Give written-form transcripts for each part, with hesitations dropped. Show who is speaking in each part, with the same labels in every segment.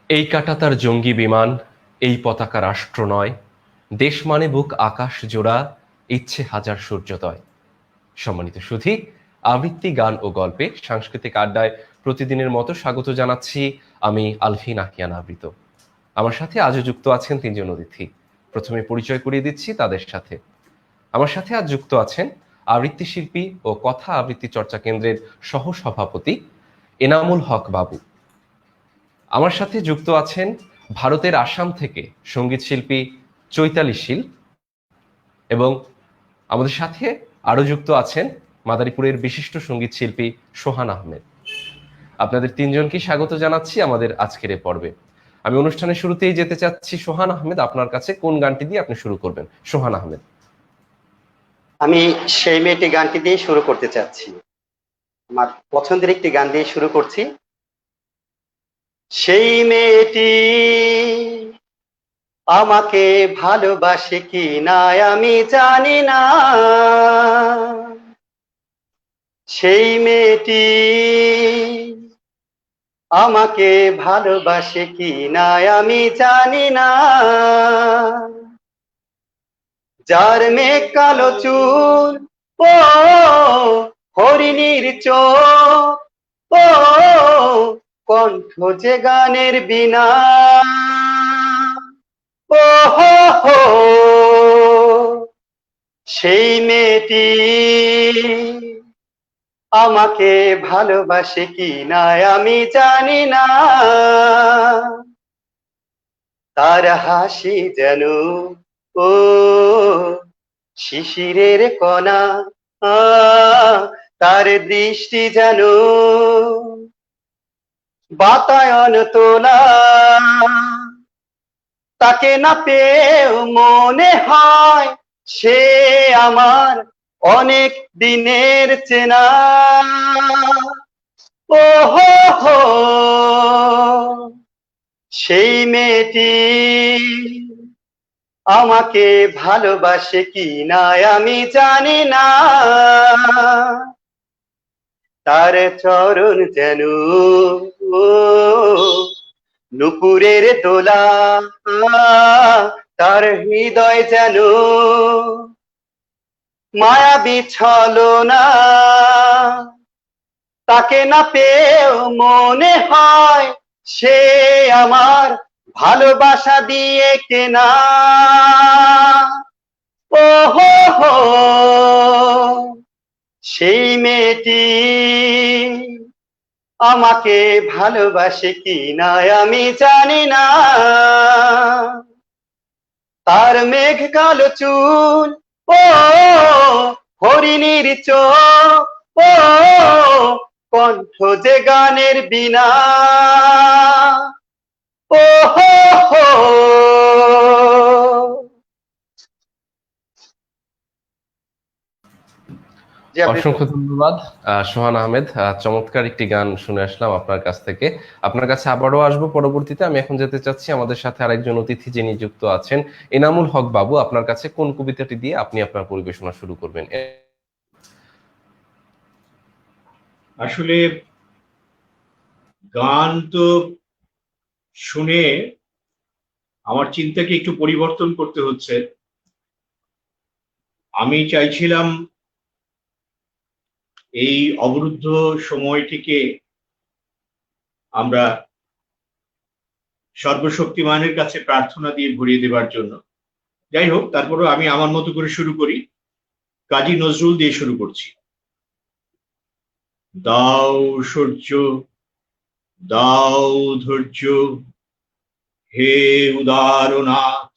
Speaker 1: এই কাঁটাতার জঙ্গি বিমান, এই পতাকা রাষ্ট্র নয়, দেশ মানে বুক আকাশ জোড়া, ইচ্ছে হাজার সূর্যোদয়। সম্মানিত সুধী, আবৃত্তি গান ও গল্পে সাংস্কৃতিক আড্ডায় প্রতিদিনের মতো স্বাগত জানাচ্ছি আমি আলফিন আকিয়ান আবৃত। আমার সাথে আজও যুক্ত আছেন তিনজন অতিথি। প্রথমে পরিচয় করিয়ে দিচ্ছি তাদের সাথে। আমার সাথে আজ যুক্ত আছেন আবৃত্তি শিল্পী ও কথা আবৃত্তি চর্চা কেন্দ্রের সহ সভাপতি এনামুল হক বাবু। আমার সাথে যুক্ত আছেন ভারতের আসাম থেকে সঙ্গীত শিল্পী চৈতালি শীল, এবং আমাদের সাথে আরো যুক্ত আছেন মাদারীপুরের বিশিষ্ট সঙ্গীত শিল্পী সোহান আহমেদ। আপনাদের তিনজনকে স্বাগত জানাচ্ছি আমাদের আজকের এই পর্বে। আমি অনুষ্ঠানের শুরুতেই যেতে চাচ্ছি সোহান আহমেদ, আপনার কাছে কোন গানটি দিয়ে আপনি শুরু করবেন? সোহান আহমেদ।
Speaker 2: আমি সেই মেয়েটি গানটি দিয়ে শুরু করতে চাচ্ছি। আমার পছন্দের একটি গান দিয়ে শুরু করছি। সেই মেয়েটি আমাকে ভালোবাসে কি না আমি জানি না, সেই মেয়েটি আমাকে ভালোবাসে কি না আমি জানি না, যার মেঘ কালো চুল, ও হরিণীর চোখ, ও কণ্ঠ যে গানের বিনা, ও হো হো, সেই মেয়েটি আমাকে ভালোবাসে কি না আমি জানি না, তার হাসি যেন ও শিশিরের কণা, তার দৃষ্টি যেন বাতায়ন তোলা, তাকে না পেয়েও মনে হয় সে আমার অনেক দিনের চেনা, ও হো হো, সেই মেয়েটি আমাকে ভালোবাসে কি না আমি জানি না, তার চরণ যেন নুপুরের দোলা, তার হৃদয় যেন মায়াবী ছলনা, তাকে না পেয়েও মনে হয় সে আমার ভালোবাসা দিয়ে কেনা, ও হো হো, সেই মেয়েটি আমাকে ভালোবাসে কি না আমি জানি না, তার মেঘ কালো চুল, ও হরিণীর চোখ, ও কণ্ঠ যে গানের বিনা, ও হো হো।
Speaker 1: অসংখ্য ধন্যবাদ সোহান আহমেদ। চমৎকার একটি গান শুনে আসলাম আপনার কাছ থেকে। আপনার কাছে আবারও আসবো পরবর্তীতে। আমি এখন যেতে চাচ্ছি আমাদের সাথে আরেকজন অতিথি যিনি যুক্ত আছেন এনামুল হক বাবু। আপনার কাছে কোন কবিতাটি দিয়ে আপনি আপনার পরিবেশনা শুরু করবেন?
Speaker 3: আসলে গান তো শুনে আমার চিন্তাকে একটু পরিবর্তন করতে হচ্ছে। আমি চাইছিলাম এই অবরুদ্ধ সময়টিকে আমরা সর্বশক্তিমানের কাছে প্রার্থনা দিয়ে ভরিয়ে দেবার জন্য। যাই হোক, তারপরেও আমি আমার মতো করে শুরু করি। কাজী নজরুল দিয়ে শুরু করছি। দাও সূর্য, দাও ধৈর্য, হে উদারনাথ,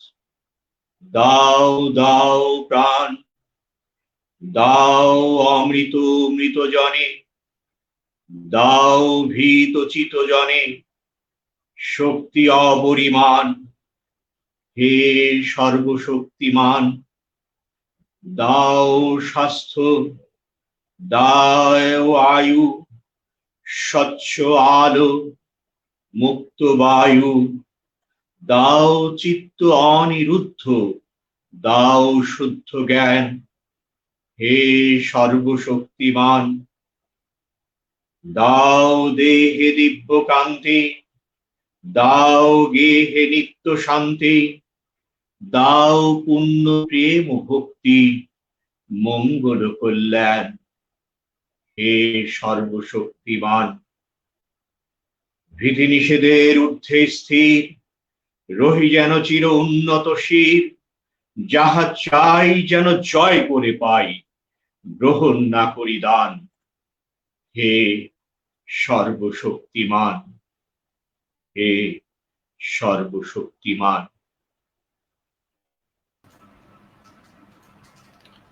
Speaker 3: দাও দাও প্রাণ, দাও অমৃত মৃত জনে, দাও ভীত চিত জনে শক্তি অপরিমাণ, হে সর্বশক্তিমান, দাও স্বাস্থ্য, দাও আয়ু, স্বচ্ছ আলো, মুক্ত বায়ু, দাও চিত্ত অনিরুদ্ধ, দাও শুদ্ধ জ্ঞান, হে সর্বশক্তিমান, দাও দেহে দিব্য কান্তি, দাও গেহে নিত্য শান্তি, দাও পুণ্য প্রেম ও ভক্তি, মঙ্গল কল্যাণ। হে সর্বশক্তিমান, বিধিনিষেধের ঊর্ধ্বে স্থির, রহি যেন চির উন্নত শির, যাহা চাই যেন জয় করে পাই, গ্রহণ না করি দান। হে সর্বশক্তিমান, হে সর্বশক্তিমান।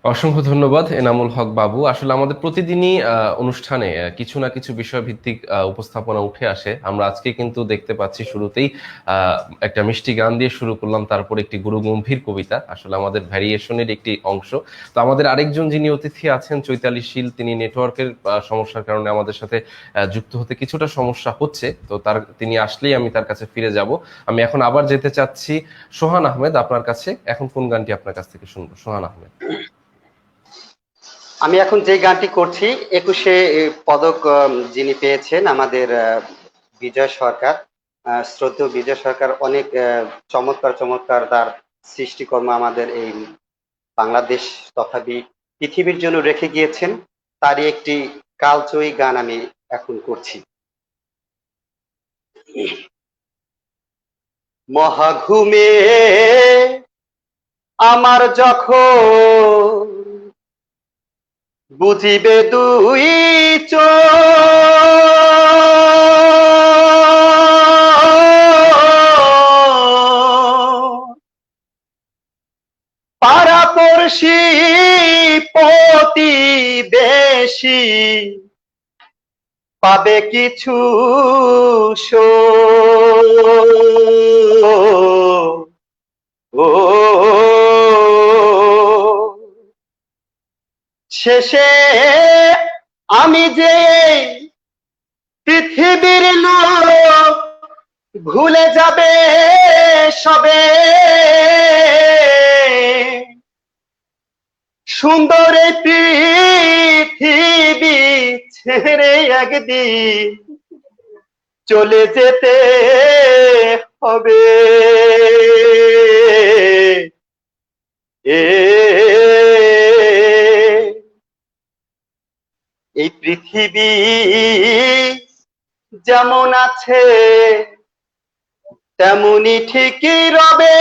Speaker 1: অসংখ্য ধন্যবাদ এনামুল হক বাবু। আসলে আমাদের প্রতিদিনই অনুষ্ঠানে কিছু না কিছু বিষয় ভিত্তিক উপস্থাপনা উঠে আসে। আমরা আজকে কিন্তু দেখতে পাচ্ছি শুরুতেই একটা মিষ্টি গান দিয়ে শুরু করলাম, তারপর একটি গুরুগম্ভীর কবিতা, আসলে আমাদের ভ্যারিয়েশনের একটি অংশ। তো আমাদের আরেকজন যিনি অতিথি আছেন চৈতালি শীল, তিনি নেটওয়ার্কের সমস্যার কারণে আমাদের সাথে যুক্ত হতে কিছুটা সমস্যা হচ্ছে। তো তিনি আসলেই আমি তার কাছে ফিরে যাব। আমি এখন আবার যেতে চাচ্ছি সোহান আহমেদ আপনার কাছে। এখন কোন গানটি আপনার কাছ থেকে শুনবো সোহান আহমেদ?
Speaker 2: আমি এখন যে গানটি করছি 21শে পদক যিনি পেয়েছেন আমাদের বিজয় সরকার, শ্রদ্ধেয় বিজয় সরকার, অনেক চমৎকার চমৎকার তার সৃষ্টিকর্ম আমাদের এই বাংলাদেশ তথা পৃথিবীর জন্য রেখে গিয়েছেন। তারই একটি কালজয়ী গান আমি এখন করছি। মহাঘুমে আমার যখন বুঝিবে দুই পাড়াপড়শি প্রতিবেশী পাবে কিছু ও শেষে আমি যে পৃথিবীর লোক ভুলে যাবে সবে, সুন্দর পৃথিবী ছেড়ে একদিন চলে যেতে হবে। এই পৃথিবী যেমন আছে তেমনি ঠিকই রবে,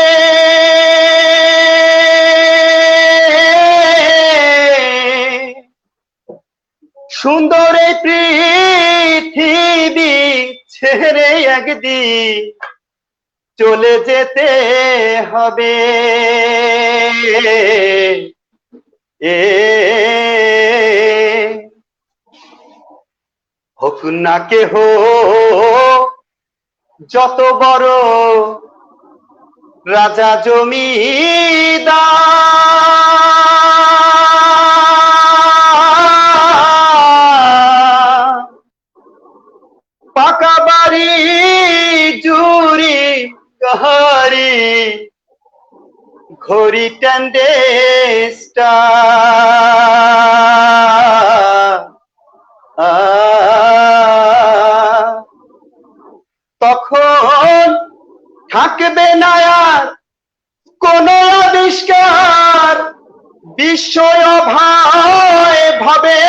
Speaker 2: সুন্দর এই পৃথিবী ছেড়ে একদিন চলে যেতে হবে। হোক না কেহ যত বড় রাজা জমিদার, পাকা বাড়ি জুড়ি গাড়ি ঘড়ি ট্যান্ডেস্টার, তখন থাকবে না আর কোন আবিষ্কার, বিস্ময় ভয় ভাবে,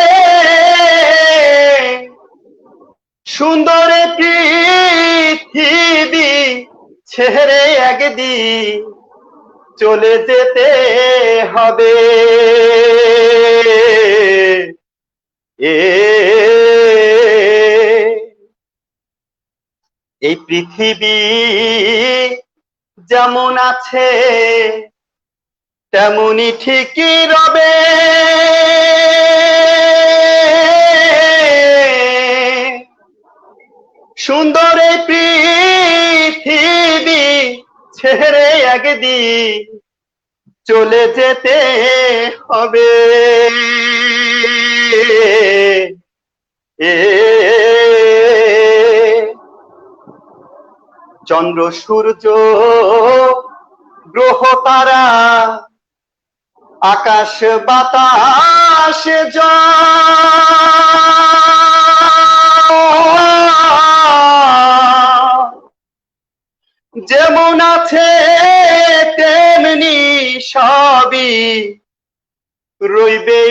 Speaker 2: সুন্দর পৃথিবী ছেড়ে একদিন চলে যেতে হবে। এই পৃথিবী যেমন আছে তেমনি ঠিকই রবে, সুন্দর এই পৃথিবী ছেড়ে একদিন চলে যেতে হবে। চন্দ্র সূর্য গ্রহ তারা আকাশ বাতাস আছে তেমনি সবই রইবে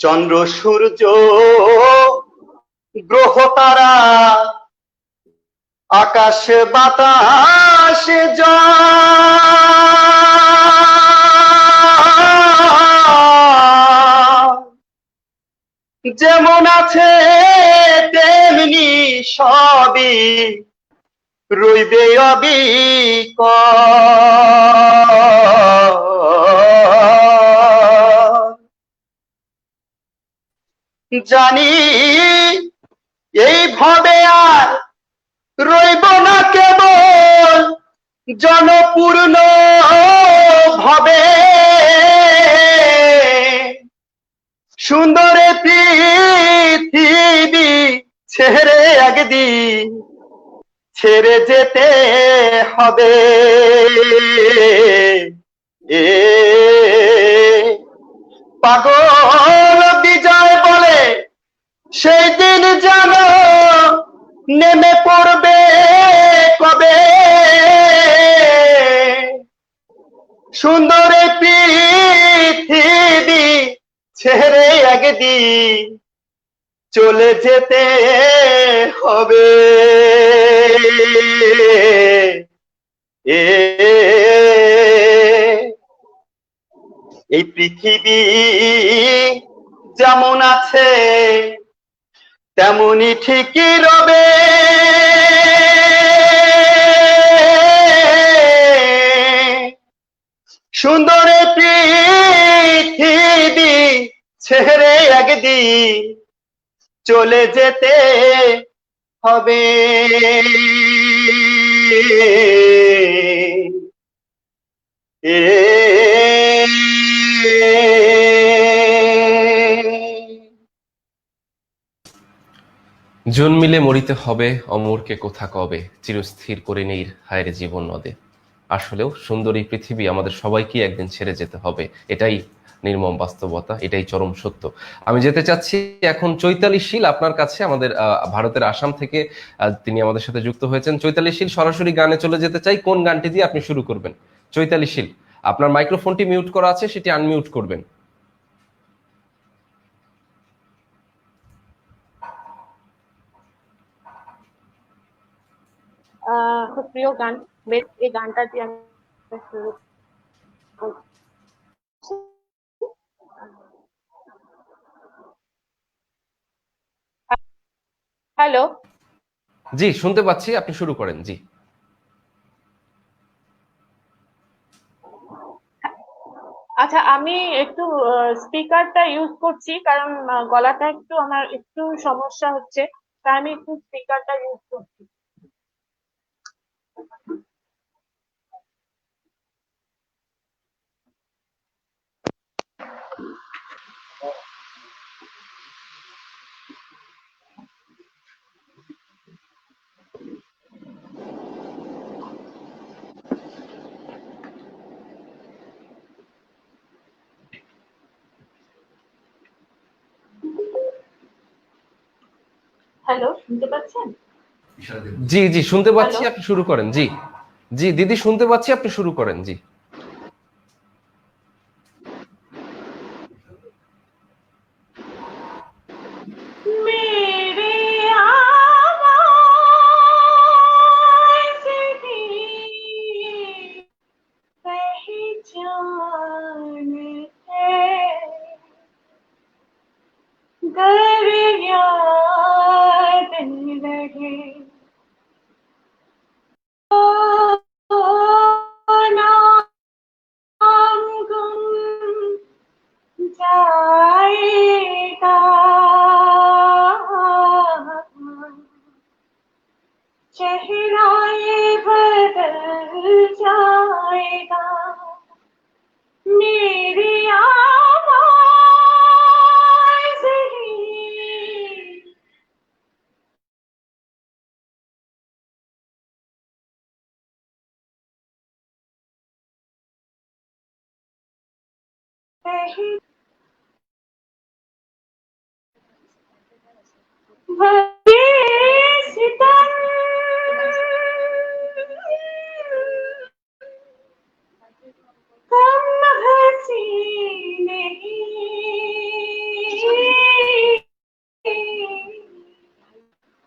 Speaker 2: চন্দ্র সূর্য গ্রহ তারা আকাশ বাতাস যেমন আছে তেমনি সবই রইবে জানি এইভাবে আর রইব না কেবল জনপূর্ণ ভাবে সুন্দর পৃথিবী ছেড়ে একদিন ছেড়ে যেতে হবে পাগল বিজয় বলে সেই দিন যেন নেমে পড়বে কবে সুন্দর পৃথিবী ছেড়ে একদিন চলে যেতে হবে এই পৃথিবী যেমন আছে তেমনি ঠিকই রবে সুন্দর পৃথিবী ছেড়ে একদিন চলে যেতে হবে
Speaker 1: জন্মিলে মরিতে হবে, অমরকে কোথা কবে, চিরস্থির করে নেই হায়রে জীবন নদে। আসলেও সুন্দর এই পৃথিবী আমাদের সবাইকে একদিন ছেড়ে যেতে হবে, এটাই নির্মম বাস্তবতা, এটাই চরম সত্য। আমি যেতে চাচ্ছি এখন চৈতালি শীল আপনার কাছে, আমাদের ভারতের আসাম থেকে তিনি আমাদের সাথে যুক্ত হয়েছেন। চৈতালি শীল, সরাসরি গানে চলে যেতে চাই। কোন গানটি দিয়ে আপনি শুরু করবেন? চৈতালি শীল, আপনার মাইক্রোফোনটি মিউট করা আছে, সেটি আনমিউট করবেন।
Speaker 4: খুব প্রিয় গান, বেশ এই গানটা দিয়ে আমি শুরু করছি। হ্যালো,
Speaker 1: জি শুনতে পাচ্ছি, আপনি শুরু করেন। জি
Speaker 4: আচ্ছা আমি একটু স্পিকারটা ইউজ করছি কারণ গলাটা একটু আমার একটু সমস্যা হচ্ছে, তাই আমি একটু স্পিকারটা ইউজ করছি। হ্যালো, শুনতে পাচ্ছেন?
Speaker 1: জি জি শুনতে পাচ্ছি,
Speaker 4: হ্যালো,
Speaker 1: আপনি শুরু করেন। জি জি দিদি শুনতে পাচ্ছি, আপনি শুরু করেন। জি
Speaker 4: मेरी आवाज़ ही पहचान है, गर याद रहे तो नाम गुम जाएगा, चेहरा ये बदल जाएगा, मेरी आवाज़ ही भले सितम कम हंसी नहीं,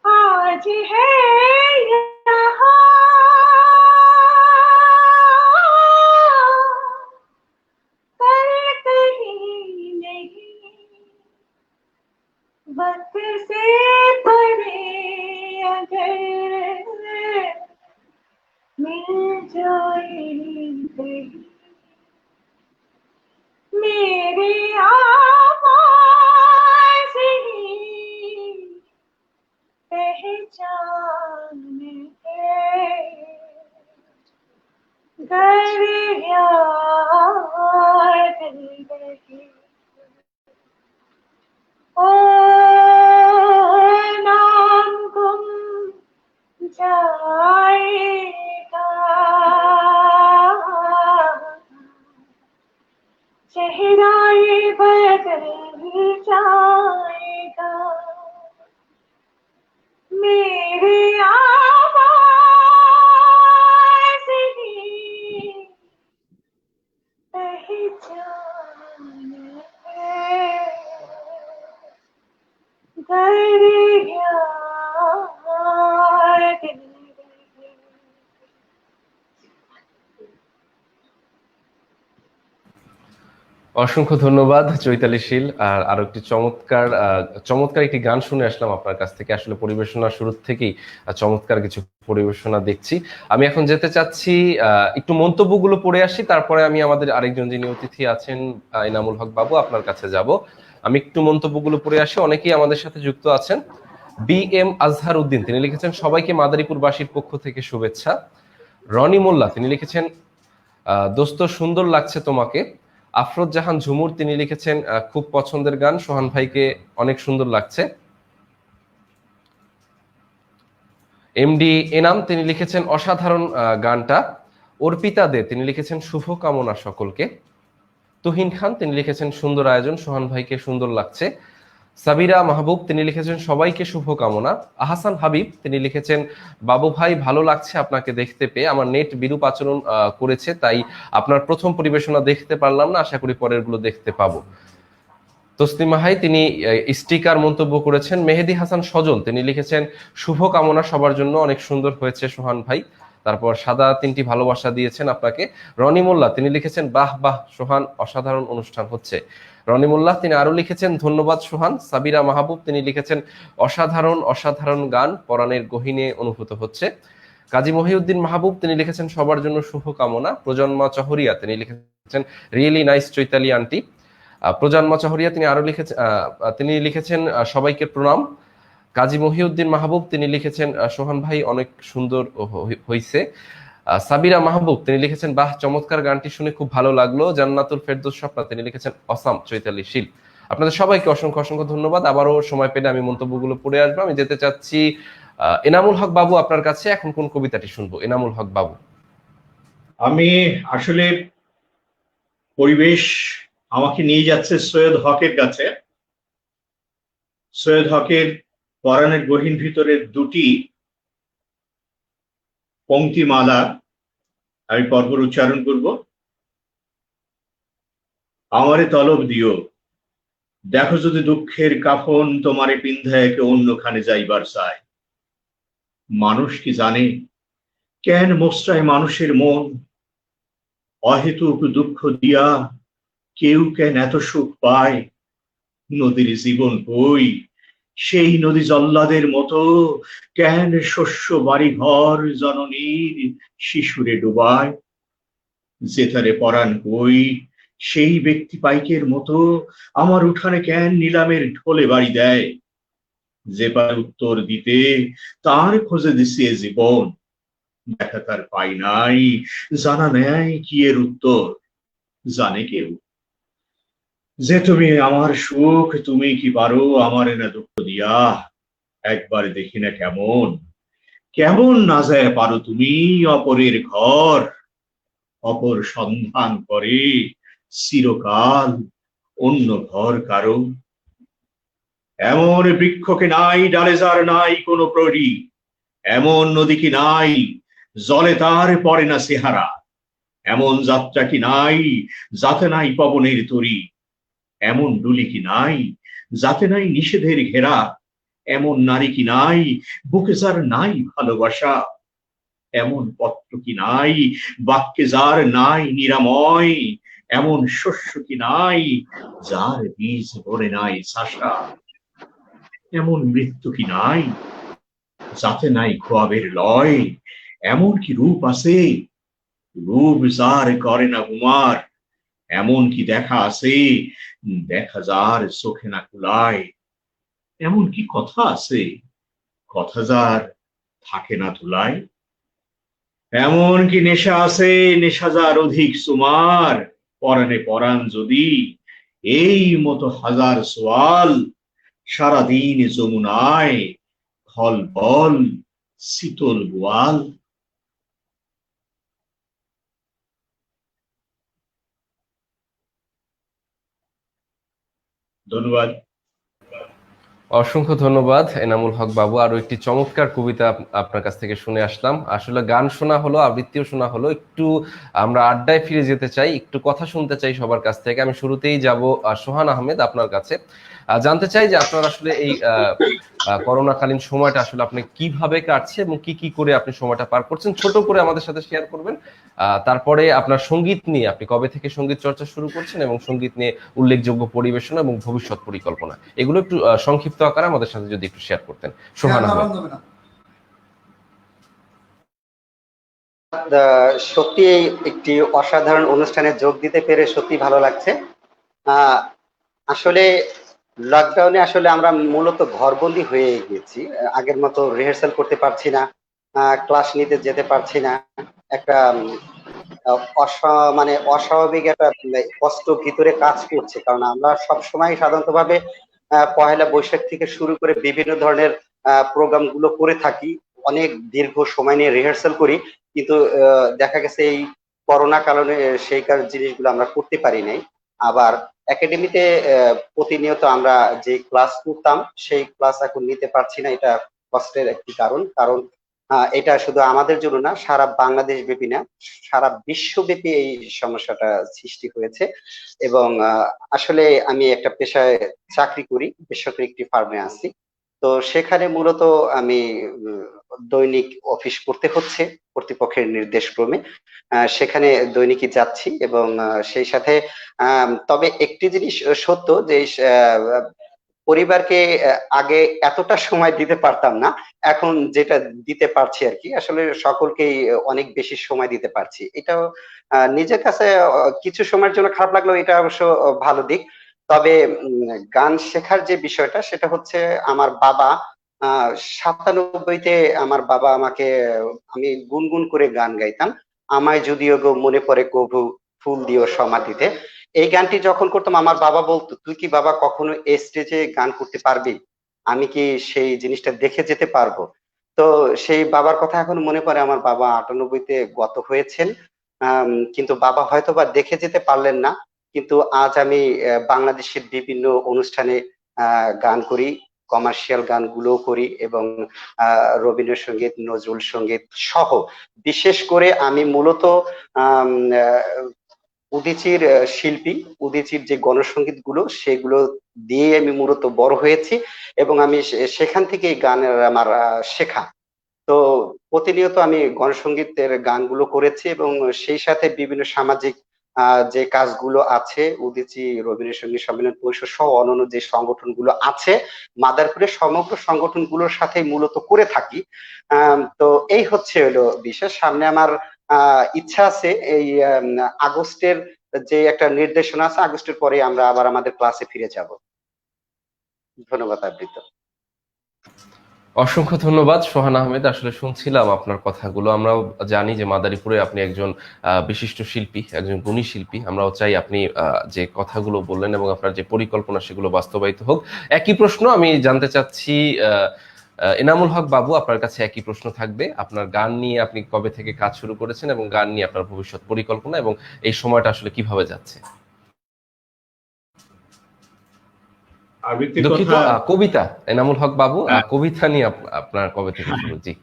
Speaker 4: आज है यहाँ कल कहीं नहीं, वक्त से परे अगर मिल जाए कहीं मेरी आवाज़ ही पहचान है, घर याद रहे ओ नाम गुम जाएगा, चेहरा ये बदल जाएगा, मेरी आवाज़ ही पहचान है, घर याद रहे।
Speaker 1: অসংখ্য ধন্যবাদ চৈতালি শীল। আর আরো একটি চমৎকার একটি গান শুনে আসলাম আপনার কাছ থেকে। আসলে পরিবেশনা শুরু থেকেই চমৎকার কিছু পরিবেশনা দেখছি। আমি এখন যেতে চাচ্ছি একটু মন্তব্যগুলো পড়ে আসি, তারপরে আমি আমাদের আরেকজন যিনি অতিথি আছেন এনামুল হক বাবু আপনার কাছে যাব। আমি একটু মন্তব্যগুলো পড়ে আসি, অনেকেই আমাদের সাথে যুক্ত আছেন। বি এম আজহার উদ্দিন তিনি লিখেছেন সবাইকে মাদারীপুরবাসীর পক্ষ থেকে শুভেচ্ছা। রনি মোল্লা তিনি লিখেছেন দোস্ত সুন্দর লাগছে তোমাকে। আফরোজ জাহান ঝুমুর তিনি লিখেছেন খুব পছন্দের গান, সোহান ভাইকে অনেক সুন্দর লাগছে। এমডি এনাম তিনি লিখেছেন অসাধারণ গানটা। অর্পিতা দে তিনি লিখেছেন শুভ কামনা সকলকে। তুহিন খান তিনি লিখেছেন সুন্দর আয়োজন, সোহান ভাইকে সুন্দর লাগছে। সাবিরা মাহবুব তিনি লিখেছেন সবাইকে শুভ কামনা। আহসান হাবিব তিনি লিখেছেন বাবু ভাই ভালো লাগছে আপনাকে দেখতে পেয়ে, আমার নেট বিরূপ আচরণ করেছে তাই আপনার প্রথম পরিবেশনা দেখতে পারলাম না, আশা করি পরের গুলো দেখতে পাবো। তসলিমা হাই তিনি স্টিকার মন্তব্য করেছেন। মেহেদি হাসান সজল তিনি লিখেছেন শুভ কামনা সবার জন্য, অনেক সুন্দর হয়েছে সোহান ভাই। তারপর সাদা 3টি ভালোবাসা দিয়েছেন আপনাকে। রনি মোল্লা তিনি লিখেছেন বাহ বাহ সোহান, অসাধারণ অনুষ্ঠান হচ্ছে। রনি মোল্লা তিনি আরো লিখেছেন ধন্যবাদ সোহান। সাবিরা মাহবুব তিনি লিখেছেন অসাধারণ গান, পরাণের গহীনে অনুভূত হচ্ছে। কাজী মহিউদ্দিন মাহবুব তিনি লিখেছেন সবার জন্য শুভ কামনা। প্রজন্মা চহরিয়া তিনি লিখেছেন রিয়েলি নাইস চৈতালি আন্টি। প্রজন্মা চহরিয়া তিনি লিখেছেন সবাইকে প্রণাম। কাজী মহিউদ্দিন মাহবুব তিনি লিখেছেন সোহান ভাই অনেক সুন্দর হইছে। সাবিরা মাহবুব তিনি লিখেছেন বাহ চমৎকার, গানটি শুনে খুব ভালো লাগলো। জান্নাতুল ফেরদৌস স্বপ্না তিনি লিখেছেন অসাম চৈতালি শীল। আপনাদের সবাইকে অসংখ্য ধন্যবাদ। আবারও সময় পেলে আমি মন্তব্যগুলো পড়ে আসবো। আমি যেতে চাচ্ছি এনামুল হক বাবু আপনার কাছে। এখন কোন কবিতাটি শুনবো এনামুল হক বাবু?
Speaker 3: আমি আসলে পরিবেশ আমাকে নিয়ে যাচ্ছে সৈয়দ হকের কাছে। সৈয়দ হকের পরাণের গহীন ভিতরে 2টি পংক্তিমালা আমি পরপর উচ্চারণ করব। আমারে তলব দিও, দেখো যদি দুঃখের কাফন তোমারে পিন্ধায় কে অন্যখানে যাইবার চায়। মানুষ কি জানে কেন মোস্টায় মানুষের মন, অহেতুক দুঃখ দিয়া কেউ কেন এত সুখ পায়। নদীর জীবন বই সেই নদী জল্লাদের মতো কেন শস্য বাড়ি ঘর জননীর শিশুরে ডুবায়। যেথারে পরাণ বই সেই ব্যক্তি পাইকের মতো আমার উঠানে কেন নিলামের ঢোলে বাড়ি দেয়। যে পারে উত্তর দিতে তার খোঁজে দিছে জীবন, দেখা তার পাই নাই, জানা নেয় কি এর উত্তর, জানে কেউ। যে তুমি আমার সুখ, তুমি কি পারো আমার না দুঃখ দিয়া, একবার দেখি না কেমন না যায় পারো তুমি অপরের ঘর, অপর সন্ধান করে চিরকাল অন্য ঘর কারো। এমন বৃক্ষকে নাই ডালে যার নাই কোনো প্রহরী, এমন নদী কি নাই জলে তার পড়ে না চেহারা, এমন যাত্রা কি নাই যাতে নাই পবনের তরি, এমন ডুলি কি নাই যাতে নাই নিষেধের ঘেরা, এমন নারী কি নাই বুকে যার নাই ভালোবাসা, এমন পত্র কি নাই বাক্যে যার নাই নিরাময়, এমন শস্য কি নাই যার বীজ ভরে নাই চাষা, এমন মৃত্যু কি নাই যাতে নাই খোয়াবের লয়, এমন কি রূপ আছে রূপ যার করে না কুমার, এমন কি দেখা আছে দেখা যার চোখে না কুলায়, এমন কি কথা আছে কথা যার থাকে না ধুলায়, এমন কি নেশা আছে নেশা যার অধিক সুমার, পরাণে পরাণ যদি এই মতো হাজার সোয়াল, সারাদিন যমুনায় ফল বল শীতল গোয়াল। ধন্যবাদ।
Speaker 1: অসংখ্য ধন্যবাদ এনামুল হক বাবু। আরো একটি চমৎকার কবিতা আপনার কাছ থেকে শুনে আসলাম। আসলে গান শোনা হলো, আবৃত্তিও শোনা হলো, একটু আমরা আড্ডায় ফিরে যেতে চাই, একটু কথা শুনতে চাই সবার কাছ থেকে। আমি শুরুতেই যাব সোহান আহমেদ আপনার কাছে, জানতে চাই যে আপনার আসলে এই করোনাকালীন সময়টা আসলে আপনি কিভাবে কাটছে এবং কি কি করে আপনি সময়টা পার করছেন, ছোট করে আমাদের সাথে শেয়ার করবেন। তারপরে আপনার সঙ্গীত নিয়ে, আপনি কবে থেকে সঙ্গীত চর্চা শুরু করছেন এবং সঙ্গীত নিয়ে উল্লেখযোগ্য পরিবেশনা এবং ভবিষ্যৎ পরিকল্পনা, এগুলো একটু সংক্ষিপ্ত আকারে আমাদের সাথে যদি একটু শেয়ার করতেন। সোহান আহমেদ।
Speaker 2: সত্যি একটি অসাধারণ অনুষ্ঠানে যোগ দিতে পেরে সত্যি ভালো লাগছে। আসলে লকডাউনে আসলে আমরা মূলত ঘরবন্দি হয়ে গেছি, আগের মতো রিহার্সাল করতে পারছি না, ক্লাস নিতে যেতে পারছি না। একটা মানে অস্বাভাবিক একটা কষ্ট ভিতরে কাজ করছে, কারণ আমরা সব সময় সাধারণত ভাবে পহেলা বৈশাখ থেকে শুরু করে বিভিন্ন ধরনের প্রোগ্রাম গুলো করে থাকি, অনেক দীর্ঘ সময় নিয়ে রিহার্সাল করি, কিন্তু দেখা গেছে এই করোনা কারণে সেই জিনিসগুলো আমরা করতে পারি নাই। আবার একাডেমিতে প্রতিনিয়ত আমরা যে ক্লাস করতাম সেই ক্লাস এখন নিতে পারছি না, এটা কষ্টের একটি কারণ। কারণ এটা শুধু আমাদের জন্য না, সারা বাংলাদেশ ব্যাপী না, সারা বিশ্বব্যাপী এই সমস্যাটা সৃষ্টি হয়েছে। এবং আসলে আমি একটা পেশায় চাকরি করি, বেসরকারি একটি ফার্মে আছি। তো সেখানে মূলত আমি দৈনিক অফিস করতে হচ্ছে কর্তৃপক্ষের নির্দেশ ক্রমে, সেখানে দৈনিকই যাচ্ছি। এবং সেই সাথে তবে একটি জিনিস সত্য যে পরিবারকে আগে এতটা সময় দিতে পারতাম না, এখন যেটা দিতে পারছি আর কি, আসলে সকলকেই অনেক বেশি সময় দিতে পারছি। এটাও নিজের কাছে কিছু সময়ের জন্য খারাপ লাগলেও এটা অবশ্য ভালো দিক। তবে গান শেখার যে বিষয়টা সেটা হচ্ছে আমার বাবা 97-তে আমার বাবা আমাকে, আমি গুনগুন করে গান গাইতাম, আমায় যদিও গো মনে পড়ে কভু ফুল দিও সমাধিতে। এই গানটি যখন করতাম আমার বাবা বলতো, তুই কি বাবা কখনো স্টেজে গান করতে পারবি, আমি কি সেই জিনিসটা দেখে যেতে পারবো? তো সেই বাবার কথা এখন মনে পড়ে। আমার বাবা 98-তে গত হয়েছেন, কিন্তু বাবা হয়তো বা দেখে যেতে পারলেন না। কিন্তু আজ আমি বাংলাদেশের বিভিন্ন অনুষ্ঠানে গান করি, কমার্শিয়াল গানগুলো করি, এবং রবীন্দ্রসঙ্গীত, নজরুল সঙ্গীত সহ বিশেষ করে আমি মূলত আহ উদীচীর শিল্পী, উদীচীর যে গণসঙ্গীত গুলো সেগুলো দিয়ে আমি মূলত বড় হয়েছি, এবং আমি সেখান থেকে গানের আমার শেখা। তো প্রতিনিয়ত আমি গণসঙ্গীতের গানগুলো করেছি, এবং সেই সাথে বিভিন্ন সামাজিক যে কাজগুলো আছে, উদীচী, রবীন্দ্রসঙ্গীত সম্মেলন পরিষদ সহ অন্যান্য যে সংগঠনগুলো আছে মাদারপুরের সমগ্র সংগঠনগুলোর সাথে মূলত করে থাকি। তো এই হচ্ছে হলো বিশেষ। সামনে আমার ইচ্ছা আছে এই আগস্টের যে একটা নির্দেশনা আছে, আগস্টের পরে আমরা আবার আমাদের ক্লাসে ফিরে যাব। ধন্যবাদ আবৃত।
Speaker 1: অসংখ্য ধন্যবাদ সোহান আহমেদ। আসলে শুনছিলাম আপনার কথাগুলো, আমরাও জানি যে মাদারীপুরে আপনি একজন বিশিষ্ট শিল্পী, একজন গুণী শিল্পী। আমরাও চাই আপনি যে কথাগুলো বললেন এবং আপনার যে পরিকল্পনা সেগুলো বাস্তবায়িত হোক। একই প্রশ্ন আমি জানতে চাচ্ছি এনামুল হক বাবু, আপনার কাছে একই প্রশ্ন থাকবে। আপনার গান নিয়ে আপনি কবে থেকে কাজ শুরু করেছেন এবং গান নিয়ে আপনার ভবিষ্যৎ পরিকল্পনা এবং এই সময়টা আসলে কিভাবে যাচ্ছে?
Speaker 3: আবৃত্তির
Speaker 1: দুঃখিত,
Speaker 3: কথা
Speaker 1: কবিতা, এনামুল হক বাবু,
Speaker 3: আহ,
Speaker 1: কবিতা নিয়ে আপনার কবে থেকে শুরু? জি।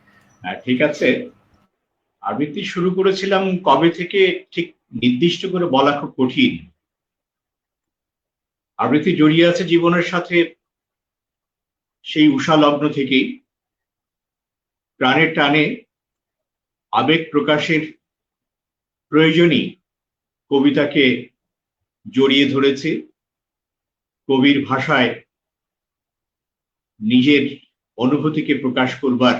Speaker 3: ঠিক আছে। আবৃত্তি শুরু করেছিলাম কবে থেকে ঠিক নির্দিষ্ট করে বলা খুব কঠিন। আবৃত্তি জড়িয়ে আছে জীবনের সাথে সেই উষা লগ্ন থেকেই। প্রাণের টানে আবেগ প্রকাশের প্রয়োজনই কবিতাকে জড়িয়ে ধরেছে। কবির ভাষায় নিজের অনুভূতিকে প্রকাশ করবার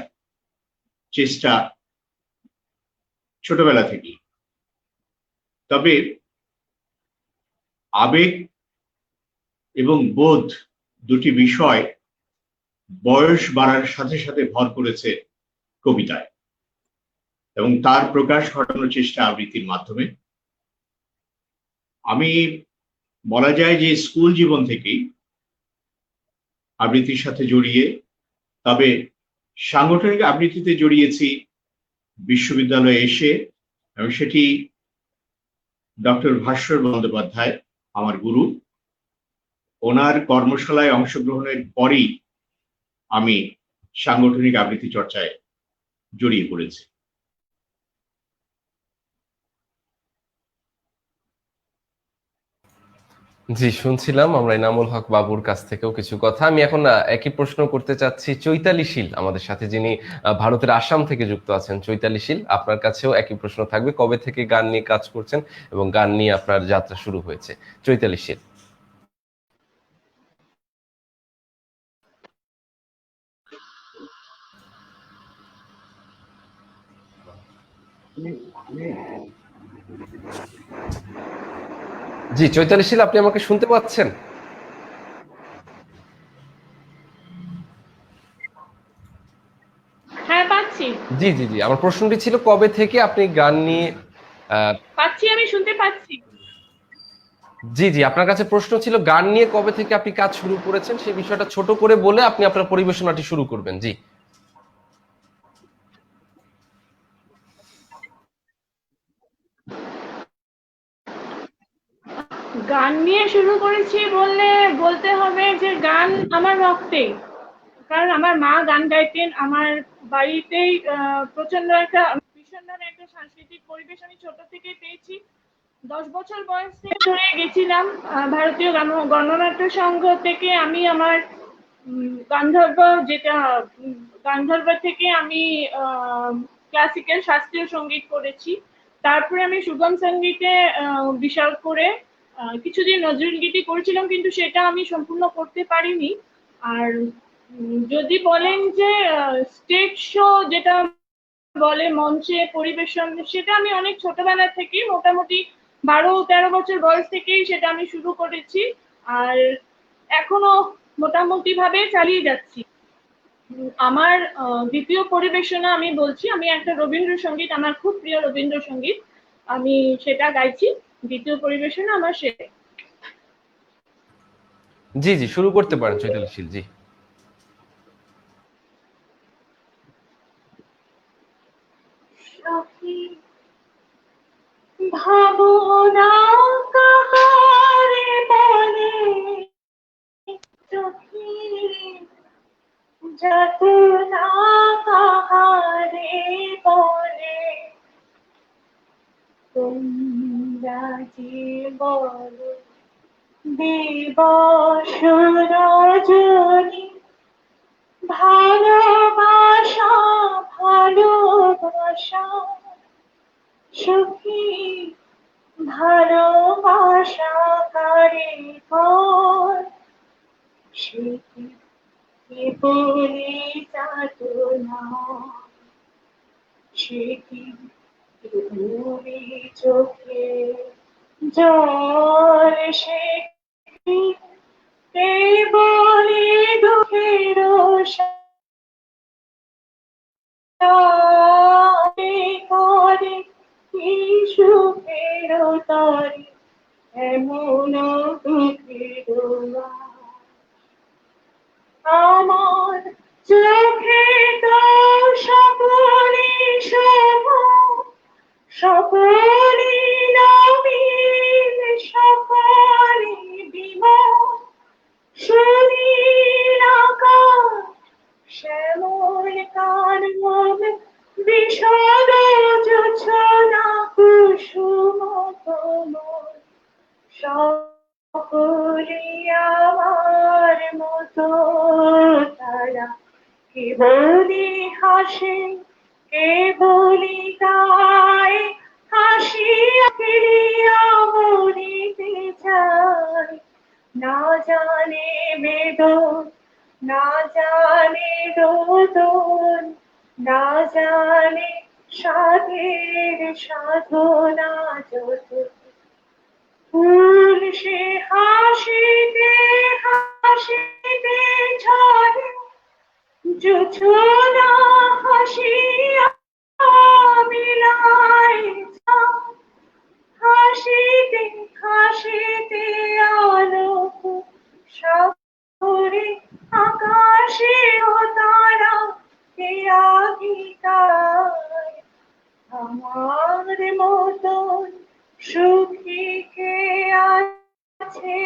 Speaker 3: চেষ্টা ছোটবেলা থেকেই। তবে আবেগ এবং বোধ দুটি বিষয় বয়স বাড়ার সাথে সাথে ভর করেছে কবিতায়, এবং তার প্রকাশ ঘটানোর চেষ্টা আবৃত্তির মাধ্যমে। আমি বলা যায় যে স্কুল জীবন থেকেই আবৃত্তির সাথে জড়িয়ে, তবে সাংগঠনিক আবৃত্তিতে জড়িয়েছি বিশ্ববিদ্যালয়ে এসে, এবং সেটি ডক্টর ভাস্বর বন্দ্যোপাধ্যায় আমার গুরু, ওনার কর্মশালায় অংশগ্রহণের পরেই আমি সাংগঠনিক আবৃত্তি চর্চায় জড়িয়ে পড়েছি।
Speaker 1: জি, শুনছিলাম আমরা এনামুল হক বাবুর কাছ থেকেও কিছু কথা। আমি এখন একই প্রশ্ন করতে চাচ্ছি চৈতালি শীল আমাদের সাথে, যিনি ভারতের আসাম থেকে যুক্ত আছেন। চৈতালি শীল, আপনার কাছেও একই প্রশ্ন থাকবে, কবে থেকে গান নিয়ে কাজ করছেন এবং গান নিয়ে আপনার যাত্রা শুরু হয়েছে? চৈতালি শীল। জি, চৈতালি শীল, আপনি আমাকে শুনতে পাচ্ছেন?
Speaker 4: হ্যাঁ, পাচ্ছি।
Speaker 1: জি জি জি, আমার প্রশ্নটি ছিল কবে থেকে আপনি গান নিয়ে
Speaker 4: পাচ্ছি, আমি শুনতে পাচ্ছি।
Speaker 1: জি জি, আপনার কাছে প্রশ্ন ছিল গান নিয়ে কবে থেকে আপনি কাজ শুরু করেছেন, সেই বিষয়টা ছোট করে বলে আপনি আপনার পরিবেশনাটি শুরু করবেন। জি।
Speaker 4: গান নিয়ে শুরু করেছি বলতে হবে যে গান আমার রক্তেই। কারণ আমার মা গান গাইতেন, আমার বাড়িতেই প্রচন্ড একটা ভীষণ একটা সাংস্কৃতিক পরিবেশ আমি ছোট থেকেই পেয়েছি। 10 বছর বয়স থেকে ধরে গেছিলাম ভারতীয় গণনাট্য সংঘ থেকে। আমি আমার গান্ধর্ব, যেটা গান্ধর্ব থেকে আমি ক্লাসিক্যাল শাস্ত্রীয় সঙ্গীত করেছি। তারপরে আমি সুগম সঙ্গীতে বিশাল করে কিছুদিন নজরুল গীতি করেছিলাম, কিন্তু সেটা আমি সম্পূর্ণ করতে পারিনি। আর যদি বলেন যে স্টেজ শো যেটা বলে মঞ্চে পরিবেশন, সেটা আমি অনেক ছোটবেলা থেকে, মোটামুটি 12-13 বছর বয়স থেকেই সেটা আমি শুরু করেছি। আর এখনো মোটামুটি ভাবে চালিয়ে যাচ্ছি। আমার দ্বিতীয় পরিবেশনা আমি বলছি, আমি একটা রবীন্দ্রসঙ্গীত, আমার খুব প্রিয় রবীন্দ্রসঙ্গীত, আমি সেটা গাইছি। দ্বিতীয় পরিবেশনা আমার সেটা।
Speaker 1: জি জি, শুরু করতে পারেন চৈতালি শীল। জি।
Speaker 4: ভাবনা কাহারে বলে চোখে, যাতনা কাহারে বলে, তোমরা যে বলো দিবস রজনী, ভালোবাসা ভালোবাসা সখী, ভালোবাসা কারে কর, সে কি বলি যাতনা, সে কি তুমি চোখে জল, সে কি বলি দুঃখের করে, কি সুখের তরে এমন দুঃখের আমার চোখে তো সকলে শুভ, সকলে নবীন, সকলে বিমল, শুনি সকলে আমার মতো তারা কেবলি হাসে কেবলি গায় হাসিয়া ফিরিয়া বলিতে চায় না জানে বেদন না জানে রোদন না জানে সাধের সাধনা যত ফুল সে হাসিতে হাসিতে ঝরে জোছনা হাসিয়া মিলায় হাসিতে হাসিতে আলোক সাগরে আকাশে ও তারা কে আগিকায় আমার মতন সুখী কে আছে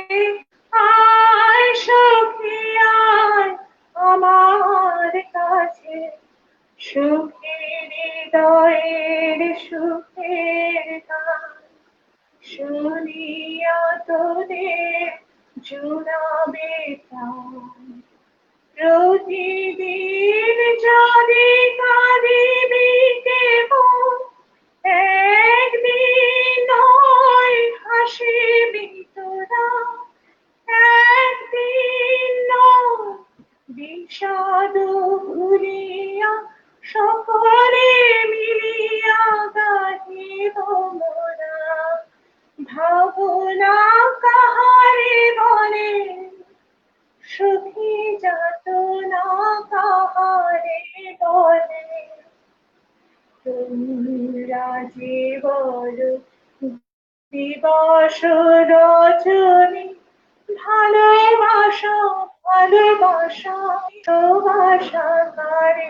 Speaker 4: আয় সুখী আয় আমার কাছে সুখের হৃদয়ের সুখের গান শুনিয়া তোদের জুড়াবে প্রাণ প্রতিদিন যদি কাঁদিবি কেবল একদিন নয় হাসিবি তোরা একদিন নয় বিষাদ ভুলিয়া সকলে মিলিয়া গাহিব মোরা ভাবনা কাহারে বলে সুখী যাতনা কাহারে বলে তোমরা যে বলো দিবস রজনী ভালোবাসা ভালোবাসা ভালোবাসা কারে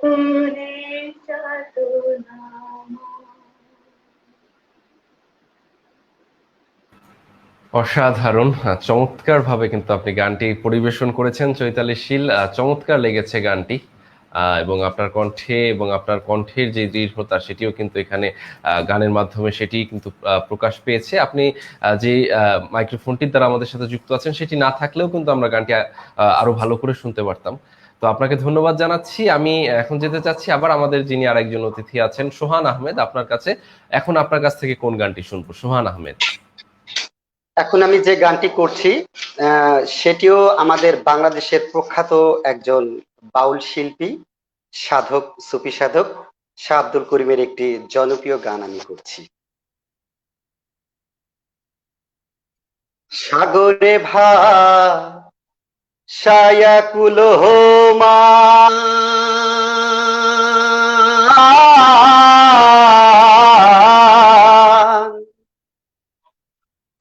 Speaker 4: বলে যাতনা
Speaker 1: অসাধারণ, চমৎকার ভাবে কিন্তু আপনি গানটি পরিবেশন করেছেন চৈতালি শীল। চমৎকার লেগেছে গানটি, এবং আপনার কণ্ঠে এবং আপনার কণ্ঠের যে দৃঢ়তা সেটিও কিন্তু এখানে গানের মাধ্যমে সেটি কিন্তু প্রকাশ পেয়েছে। আপনি যে মাইক্রোফোনটির দ্বারা আমাদের সাথে যুক্ত আছেন সেটি না থাকলেও কিন্তু আমরা গানটি আরো ভালো করে শুনতে পারতাম। তো আপনাকে ধন্যবাদ জানাচ্ছি। আমি এখন যেতে চাচ্ছি আবার আমাদের যিনি আরেকজন অতিথি আছেন সোহান আহমেদ, আপনার কাছে। এখন আপনার কাছ থেকে কোন গানটি শুনবো সোহান আহমেদ?
Speaker 2: এখন আমি যে গানটি করছি সেটিও আমাদের বাংলাদেশের প্রখ্যাত একজন বাউল শিল্পী সাধক সুফি সাধক শাহ আব্দুল করিমের একটি জনপ্রিয় গান আমি করছি। সাগরে ভাসায়া কুলহমা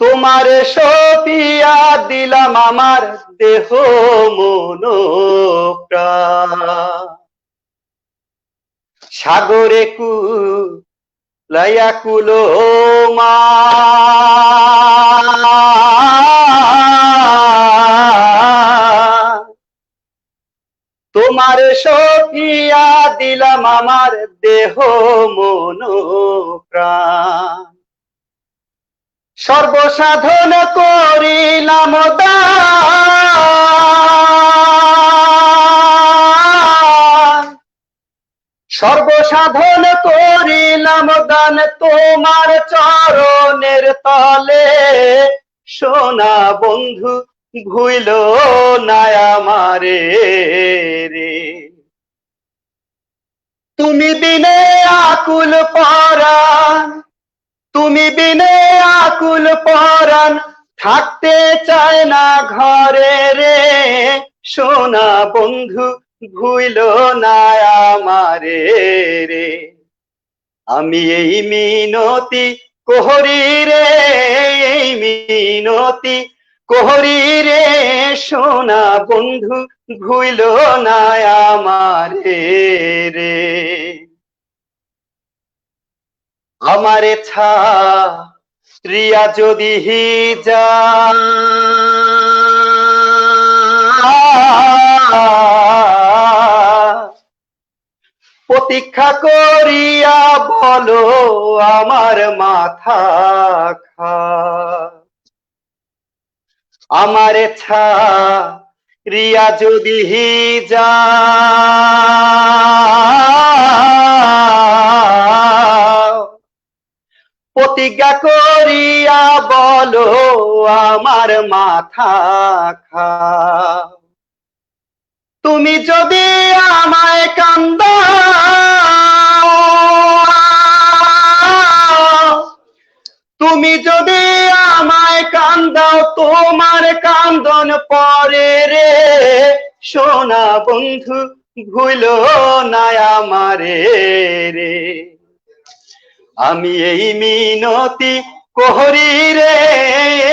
Speaker 2: তোমারে সপিয়া দিলাম আমার দেহ মন প্রাণ সাগরে কুলাইয়া কুলমা তোমারে সপিয়া দিলাম আমার দেহ মন প্রাণ সর্বসাধন করিলাম দান সর্বসাধন করিলাম দান তোমার চরণের তলে সোনা বন্ধু ভুইল না আমারে রে তুমি বিনে আকুল পরাণ তুমি বিনে আকুল পরাণ থাকতে চায় না ঘরে রে সোনা বন্ধু ভুইল না আমারে রে আমি এই মিনতি কোহরি রে এই মিনতি কোহরি রে সোনা বন্ধু ভুইল না আমারে রে আমারে ছাড়িয়া যদি যা প্রতীক্ষা করিয়া বলো আমার মাথা খা, আমার রিয়া যদি যা প্রতিজ্ঞা করিয়া বলো আমার মাথা খা, তুমি যদি আমায় কান্দাও, তুমি যদি আমায় কান্দাও, তোমার কান্দন পরে রে সোনা বন্ধু ভুলো না আমারে রে। আমি এই মিনতি করি রে,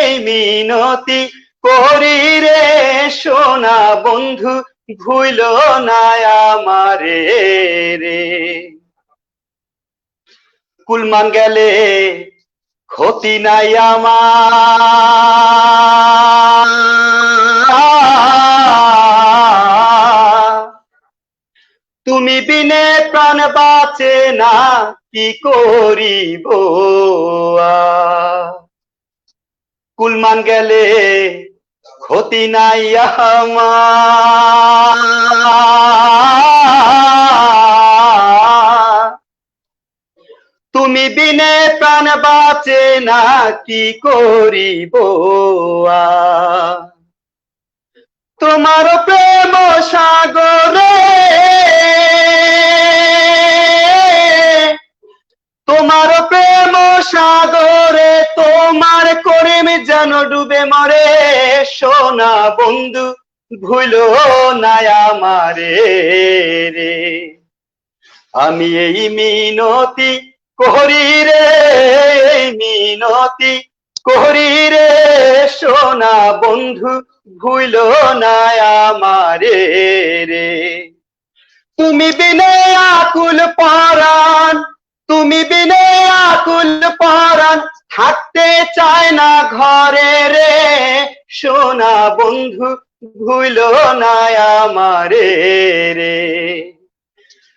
Speaker 2: এই মিনতি করি রে সোনা বন্ধু ভুলো না আমারে রে। কুলমান গেলে ক্ষতি নাই আমার, তুমি বিনে প্রাণ বাঁচে না কি করিব। কুলমান গেলে ক্ষতি নাই আমার, তুমি বিনে প্রাণ বাঁচে না কি করিব। তোমার প্রেম সাগরে, তোমার প্রেম সাগরে তোমার করেম যেন ডুবে মরে সোনা বন্ধু ভুলো না আমারে রে। আমি এই মিনতি করি রে, এই মিনতি করি রে সোনা বন্ধু ভুলো না আমারে রে। তুমি বিনে আকুল পরাণ, তুমি বিনে আকুল পরাণ থাকতে চায় না ঘরে রে সোনা বন্ধু ভুলো না আমারে রে।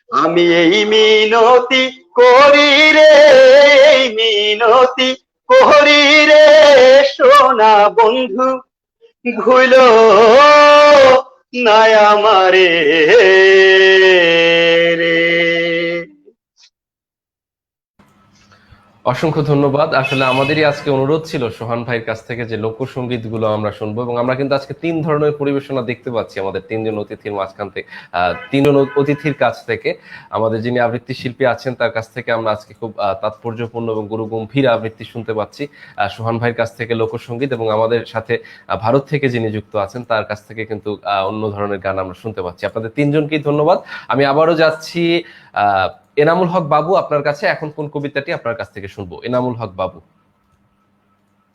Speaker 2: আমি এই মিনতি করি রে, এই মিনতি করি রে সোনা বন্ধু ভুলো না আমারে রে।
Speaker 1: অসংখ্য ধন্যবাদ। আসলে আমাদেরই আজকে অনুরোধ ছিল সোহান ভাইয়ের কাছ থেকে যে লোকসঙ্গীত গুলো আমরা শুনবো, এবং আমরা কিন্তু আজকে 3 ধরনের পরিবেশনা দেখতে পাচ্ছি আমাদের 3 জন অতিথির মাঝখান থেকে, 3 জন অতিথির কাছ থেকে। আমাদের যিনি আবৃত্তি শিল্পী আছেন তার কাছ থেকে আমরা আজকে খুব তাৎপর্যপূর্ণ এবং গুরুগম্ভীর আবৃত্তি শুনতে পাচ্ছি সোহান ভাইয়ের কাছ থেকে লোকসঙ্গীত, এবং আমাদের সাথে ভারত থেকে যিনি যুক্ত আছেন তার কাছ থেকে কিন্তু অন্য ধরনের গান আমরা শুনতে পাচ্ছি। আপনাদের 3 জনকেই ধন্যবাদ। আমি আবারও যাচ্ছি এনামুল হক বাবু আপনার কাছে। এখন কোন কবিতাটি আপনার কাছ থেকে শুনবো এনামুল হক বাবু?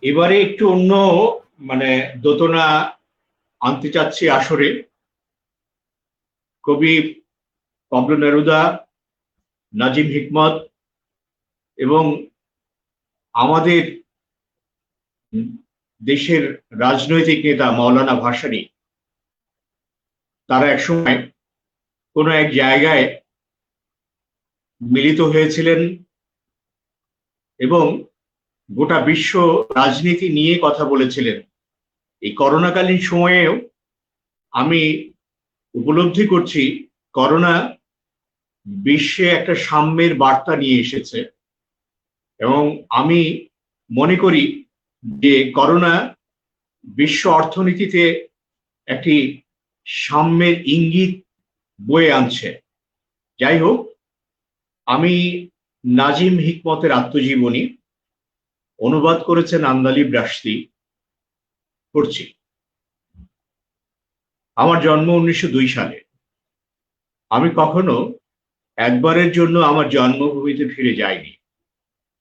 Speaker 3: এবারে একটু অন্য দোতনা আনতে চাচ্ছি আসরে। কবি পাবলো নেরুদা, নাজিম হিকমত এবং আমাদের দেশের রাজনৈতিক নেতা মাওলানা ভাসানী, তারা একসময় কোনো এক জায়গায় মিলিত হয়েছিলেন এবং গোটা বিশ্ব রাজনীতি নিয়ে কথা বলেছিলেন। এই করোনাকালীন সময়েও আমি উপলব্ধি করছি করোনা বিশ্বে একটা সাম্যের বার্তা নিয়ে এসেছে, এবং আমি মনে করি যে করোনা বিশ্ব অর্থনীতিতে একটি সাম্যের ইঙ্গিত বয়ে আনছে। যাই হোক, আমি নাজিম হিকমতের আত্মজীবনী অনুবাদ করেছেন আন্দালিব রাশদি, পড়ছি। আমার জন্ম 1902 সালে। আমি কখনো একবারের জন্য আমার জন্মভূমিতে ফিরে যাইনি।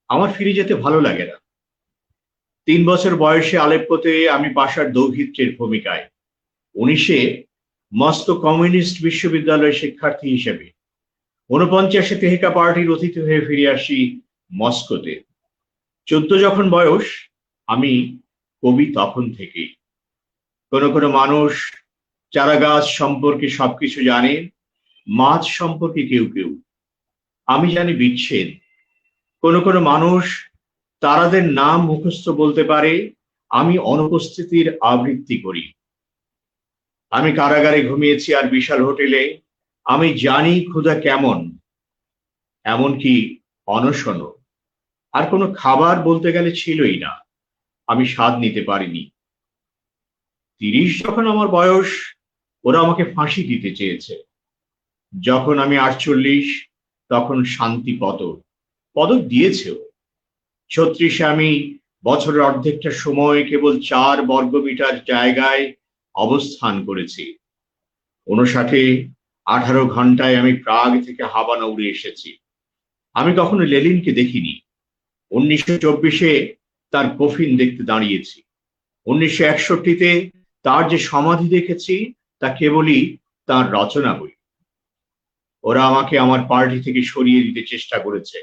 Speaker 3: আমার ফিরে যেতে ভালো লাগে না। 3 বছর বয়সে আলেপ্পোতে আমি পাশার দৌহিত্রের ভূমিকায়, 19-এ মস্কো কমিউনিস্ট বিশ্ববিদ্যালয়ের শিক্ষার্থী হিসেবে, 49-এ তেহকা পার্টির অতিথি হয়ে ফিরে আসি মস্কোতে। 14 যখন বয়স, আমি কবি তখন থেকেই। কোনো কোনো মানুষ চারা গাছ সম্পর্কে সবকিছু জানে, মাছ সম্পর্কে কেউ কেউ। আমি জানি বিচ্ছেদ, কোনো কোনো মানুষ তারাদের নাম মুখস্থ বলতে পারে, আমি অনুপস্থিতির আবৃত্তি করি। আমি কারাগারে ঘুমিয়েছি আর বিশাল হোটেলে। আমি জানি ক্ষুধা কেমন, এমনকি অনশনও। আর কোনো খাবার বলতে গেলে ছিলই না, আমি স্বাদ নিতে পারিনি। 30 যখন আমার বয়স, ওরা আমাকে ফাঁসি দিতে চেয়েছে। যখন আমি 48, তখন শান্তি পদক পদক দিয়েছেও। 36-এ আমি বছরের অর্ধেকটা সময় কেবল 4 বর্গমিটার জায়গায় অবস্থান করেছি। 59-এ 18 ঘন্টায় আমি প্রাগ থেকে হাভানা উড়ে এসেছি। আমি কখনো লেনিনকে দেখিনি। 1924-এ তার কফিন দেখতে দাঁড়িয়েছি। 1961-তে তার যে সমাধি দেখেছি তা কেবলই তার রচনা বই। ওরা আমাকে আমার পার্টি থেকে সরিয়ে দিতে চেষ্টা করেছে,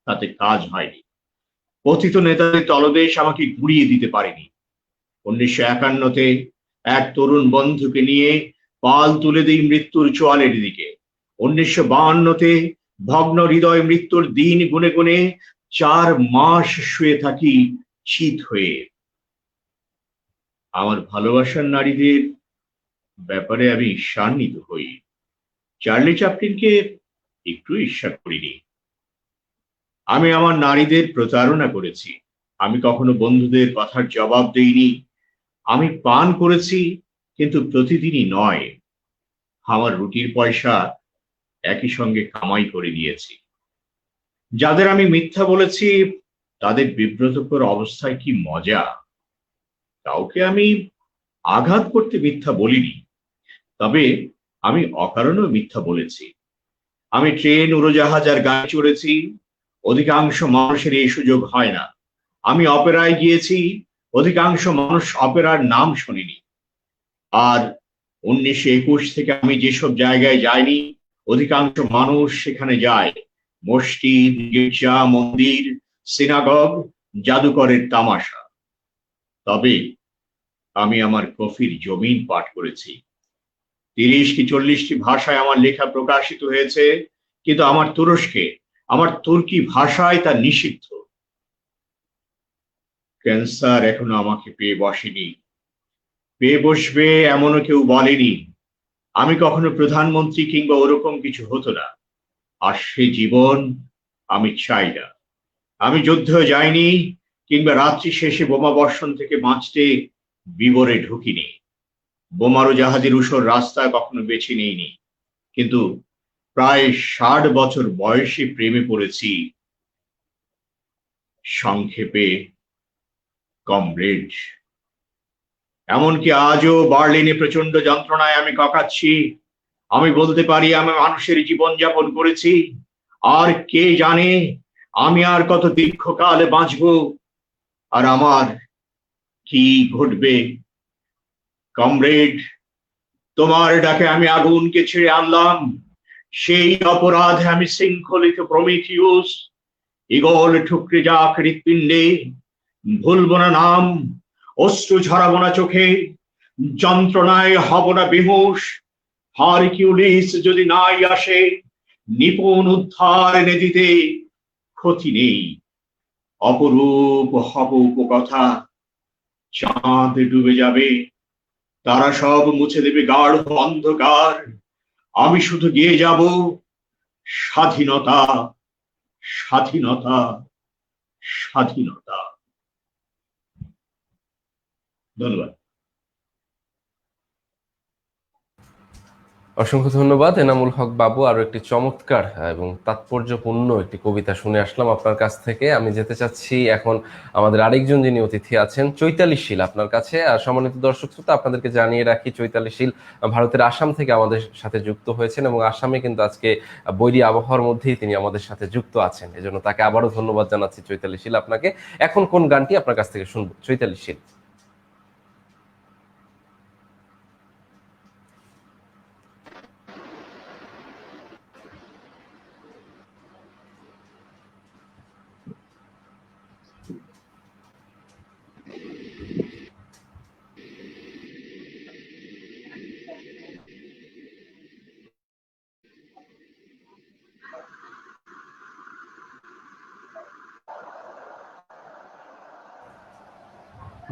Speaker 3: তাতে কাজ হয়নি। পতিত নেতাদের তলদেশ আমাকে গুড়িয়ে দিতে পারেনি। 1951-তে এক তরুণ বন্ধুকে নিয়ে পাল তুলে দিই মৃত্যুর চোয়ালের দিকে। 1952-তে ভগ্ন হৃদয় মৃত্যুর দিন গুনে গুনে 4 মাস শুয়ে থাকি চিত হয়ে। আমার ভালোবাসার নারীদের ব্যাপারে আমি ঈর্ষান্বিত হই। চার্লি চ্যাপলিনকে একটু ঈর্ষা করিনি। আমি আমার নারীদের প্রতারণা করেছি। আমি কখনো বন্ধুদের কথার জবাব দেইনি। আমি পান করেছি, কিন্তু প্রতিদিনই নয়। আমার রুটির পয়সা একই সঙ্গে কামাই করে দিয়েছি। যাদের আমি মিথ্যা বলেছি তাদের বিব্রতকর অবস্থায় কি মজা। কাউকে আমি আঘাত করতে মিথ্যা বলিনি, তবে আমি অকারণেও মিথ্যা বলেছি। আমি ট্রেন, উড়োজাহাজ আর গাড়ি চড়েছি। অধিকাংশ মানুষের এই সুযোগ হয় না। আমি অপেরায় গিয়েছি, অধিকাংশ মানুষ অপেরার নাম শোনেনি। আর 1921 থেকে আমি যেসব জায়গায় যাইনি, অধিকাংশ মানুষ সেখানে যায়। মসজিদ, গির্জা, মন্দির, সিনাগগ, জাদুকরের তামাশা। তবে আমি আমার কফির জমিন পাঠ করেছি। 30 কি 40টি ভাষায় আমার লেখা প্রকাশিত হয়েছে, কিন্তু আমার তুরস্কে, আমার তুর্কি ভাষায় তা নিষিদ্ধ। ক্যান্সার এখনো আমাকে পেয়ে বসেনি, পেয়ে বসবে এমনও কেউ বলেনি। আমি কখনো প্রধানমন্ত্রী কিংবা ওরকম কিছু হতো না, আর সে জীবন আমি চাই না। আমি যুদ্ধে যাইনি, কিংবা রাত্রি শেষে বোমা বর্ষণ থেকে বাঁচতে বিবরে ঢুকিনি। বোমারু জাহাজের ঊষর রাস্তা কখনো বেছে নিইনি, কিন্তু প্রায় 60 বছর বয়সে প্রেমে পড়েছি। সংক্ষেপে, কমরেড। এমনকি আজও বার্লিনে প্রচন্ড যন্ত্রণায় আমি কাঁপাচ্ছি। আমি বলতে পারি আমি মানুষের জীবন যাপন করেছি, আর কে জানে আমি আর কত দীর্ঘকাল বাঁচবো, আর আমার কি ঘটবে। কমরেড, তোমার ডাকে আমি আগুনকে ছেড়ে আনলাম। সেই অপরাধে আমি শৃঙ্খলিত প্রমিথিউস। ইগল ঠুকরে যাক হৃৎপিণ্ডে, ভুলব না নাম, অশ্রু ঝরাবো না চোখে, যন্ত্রণায় হব না বেহুশ। হারকিউলিস যদি নাই আসে নিপুণ উদ্ধার এনে দিতে, ক্ষতি নেই। অপরূপ হব উপকথা। চাঁদ ডুবে যাবে, তারা সব মুছে দেবে গাঢ় অন্ধকার। আমি শুধু গিয়ে যাব, স্বাধীনতা, স্বাধীনতা, স্বাধীনতা। ধন্যবাদ।
Speaker 1: অসংখ্য ধন্যবাদ এনামুল হক বাবু। আরো একটি চমৎকার এবং তাৎপর্যপূর্ণ একটি কবিতা শুনে আসলাম আপনার কাছ থেকে। আমি যেতে চাচ্ছি এখন আমাদের আরেকজন যিনি অতিথি আছেন, চৈতালি শীল আপনার কাছে। আর সম্মানিত দর্শক শ্রোতা, আপনাদেরকে জানিয়ে রাখি চৈতালি শীল ভারতের আসাম থেকে আমাদের সাথে যুক্ত হয়েছেন, এবং আসামে কিন্তু আজকে বৈরী আবহাওয়ার মধ্যেই তিনি আমাদের সাথে যুক্ত আছেন। এজন্য তাকে আবারও ধন্যবাদ জানাচ্ছি চৈতালি শীল আপনাকে। এখন কোন গানটি আপনার কাছ থেকে শুনবো চৈতালি শীল?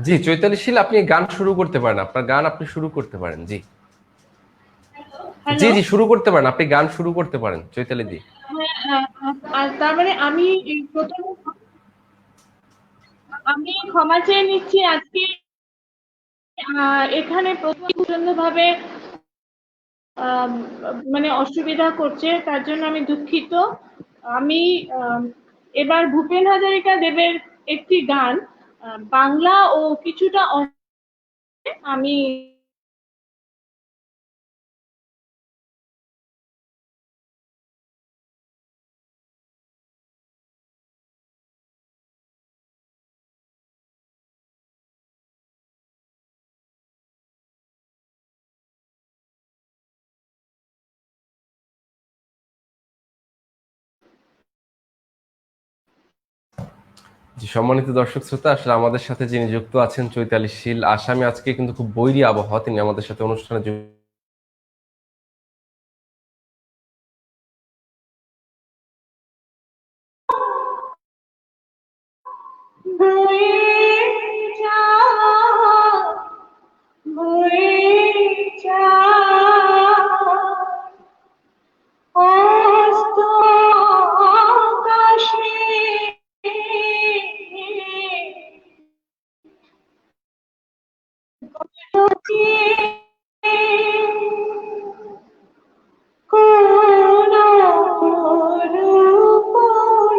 Speaker 1: জি চৈতালি শীল, আপনি গান শুরু করতে পারেন, আপনার গান আপনি শুরু করতে পারেন। জি জি
Speaker 4: হ্যালো।
Speaker 1: জি শুরু করতে পারেন, আপনি গান শুরু করতে পারেন চৈতালি জি।
Speaker 4: হ্যাঁ, আর তার মানে আমি প্রথম আমি ক্ষমা চেয়ে নিচ্ছি আজকে এখানে প্রচন্ড ভাবে মানে অসুবিধা করছে, তার জন্য আমি দুঃখিত। আমি এবার ভূপেন হাজারিকা দেবের একটি গান বাংলা ও কিছুটা আমি
Speaker 1: জি সম্মানিত দর্শক শ্রোতা, আসলে আমাদের সাথে যিনি যুক্ত আছেন চৈতালি শীল আসামি, আজকে কিন্তু খুব বৈরী আবহাওয়া, তিনি আমাদের সাথে অনুষ্ঠানে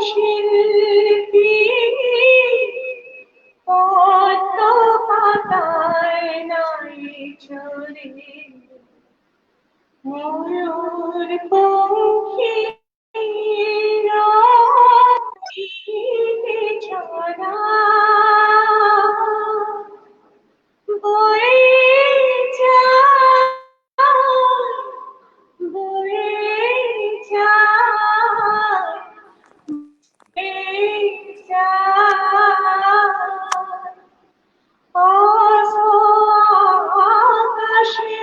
Speaker 4: শিল্পী পদ্ম পাতায় নাই চলে ময়ূর পঙ্খী ছড়া বয়ে যায় বয়ে যায় বয়ে যায় আকাশে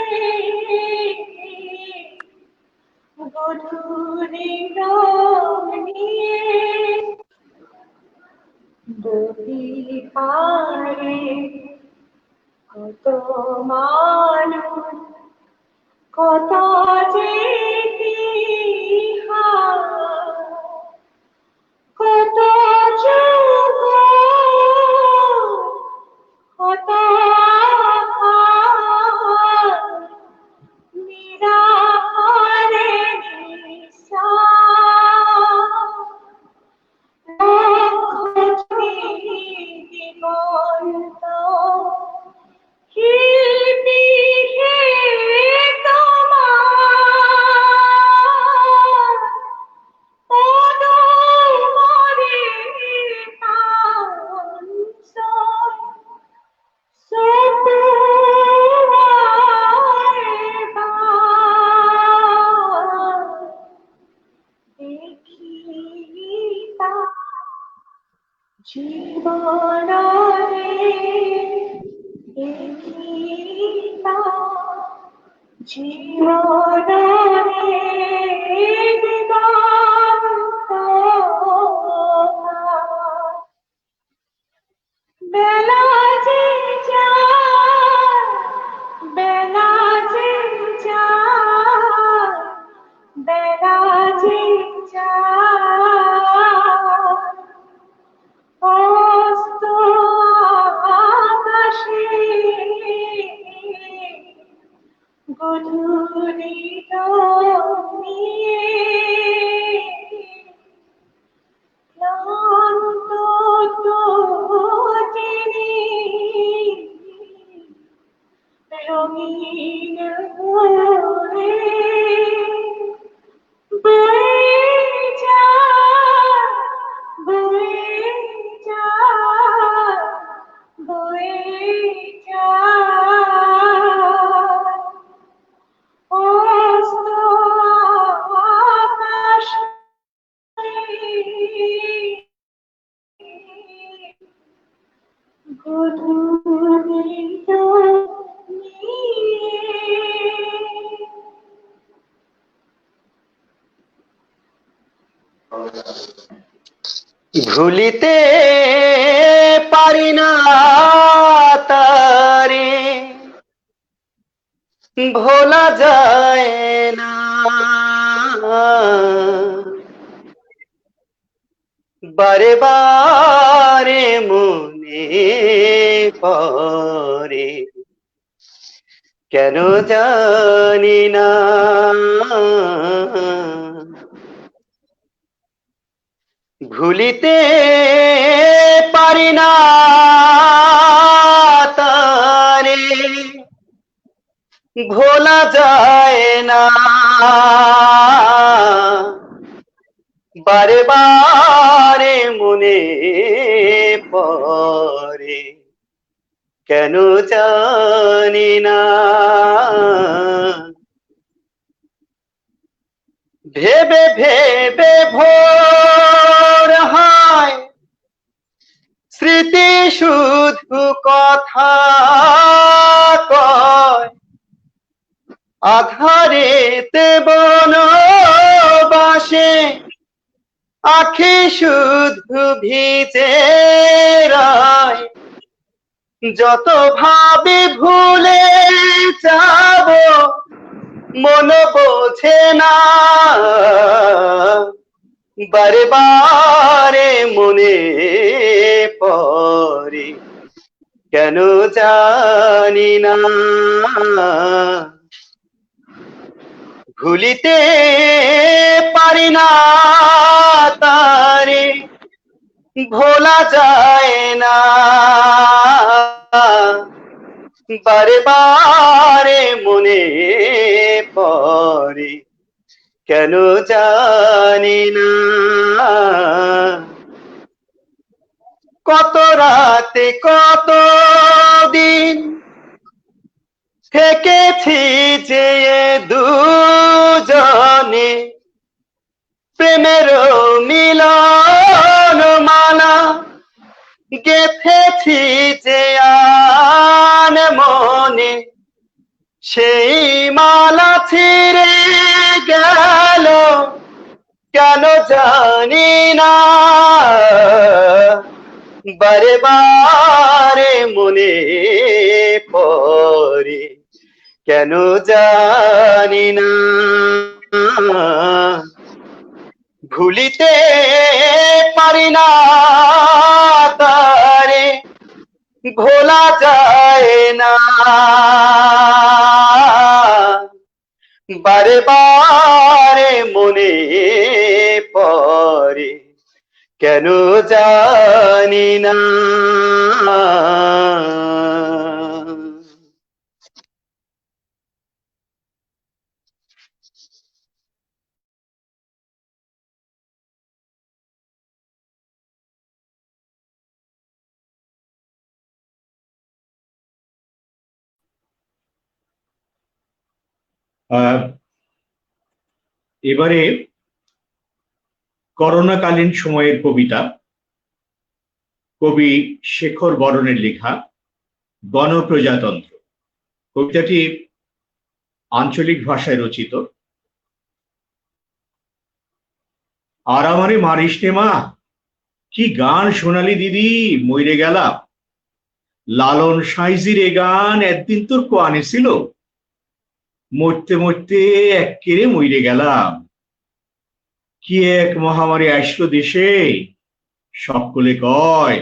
Speaker 4: গধূলি নিয়ে নদী পাড়ে কত মানুষ কত যে ইতিহাস, কত যুগ কত নিরাহারে দিগন্ত শিল্পী হে তোমার পদমরে কাঞ্চন সপুয়ায় বার দেখিতা জীবনরে দেখিতা জীবনরে দিগন্ত বেলা যে যায় বেলা যে যায় বেলা যে যায় অস্ত আকাশে গধূলি নিয়ে ক্লান্ত তিনি রঙিন হয়ে বয়ে যায় বয়ে যায় বয়ে যায় অস্ত আকাশে গধূলি
Speaker 2: ভুলিতে পারি না ভোলা যায় না, বারে বারে মনে পড়ে, কেন জানি না। ভুলিতে পারি না তারে, ভোলা যায় না, বারে বারে মনে পড়ে, কেন জানি না। ভেবে ভেবে ভোর হয়, স্মৃতি শুধু কথা কয়, আধারেতে বনবাসে আখি শুধু ভিজে রয়, যত ভাবি ভুলে যাব মন বোঝে না, বারে বারে মনে পড়ে, কেন জানি না। ভুলিতে পারি না তারে, ভোলা যায় না, বারে বারে মনে পড়ে, কেন জানি না। কত রাতে কত দিন থেকেছি যে দুজনে, প্রেমের মিলন মালা গেথেছি যে আন মনে, সেই মালা ছিঁড়ে গেল কেন জানি না, বারে বারে মনে পড়ে, কেন জানি না। ভুলিতে পারি না তারে, ভোলা যায় না, বারে বারে মনে পড়ে, কেন জানি না।
Speaker 3: এবারে করোনাকালীন সময়ের কবিতা, কবি শেখর বরণের লেখা গণপ্রজাতন্ত্র। কবিতাটি আঞ্চলিক ভাষায় রচিত। আর আমারে মারিস নে মা, কি গান শোনালি দিদি, মইরে গেলাম। লালন সাইজির এ গান একদিন তোর কোয়ানে ছিল, মরতে মরতে এক্কেরে মইরে গেলাম। কি এক মহামারী আসলো দেশে, সকলে কয়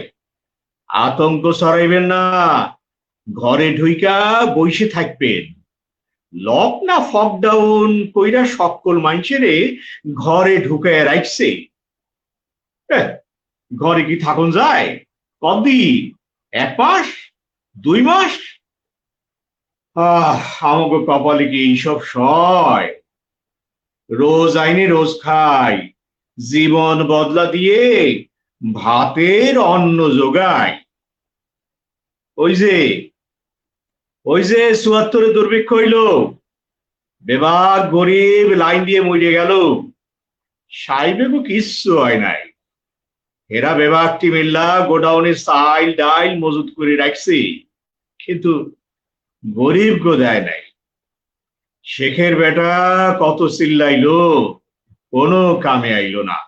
Speaker 3: আতঙ্ক ছড়াইবেন না, ঘরে ঢুইকা বইসে থাকবেন। লক না ফকডাউন কইরা সকল মানুষেরে ঘরে ঢুকায় রাখছে। ঘরে কি থাকুন যায়? কতদিন? 1 মাস? 2 মাস? আমাকে কপালে কি এইসব সয়? রোজ আইনে রোজ খাই, জীবন বদলা দিয়ে ভাতের অন্ন যোগায়। ওই যে 74-এ দুর্ভিক্ষ হইল, বেবাক গরিব লাইন দিয়ে মরে গেল, সাইবেকও কিচ্ছু হয় নাই। এরা বেবাকটি মিল্লা গোডাউনে চাইল ডাইল মজুত করে রাখছে, কিন্তু গরিব গো দেয় নাই। শেখের বেটা কত চিল্লাইলো, কোনো কামে আইলো না।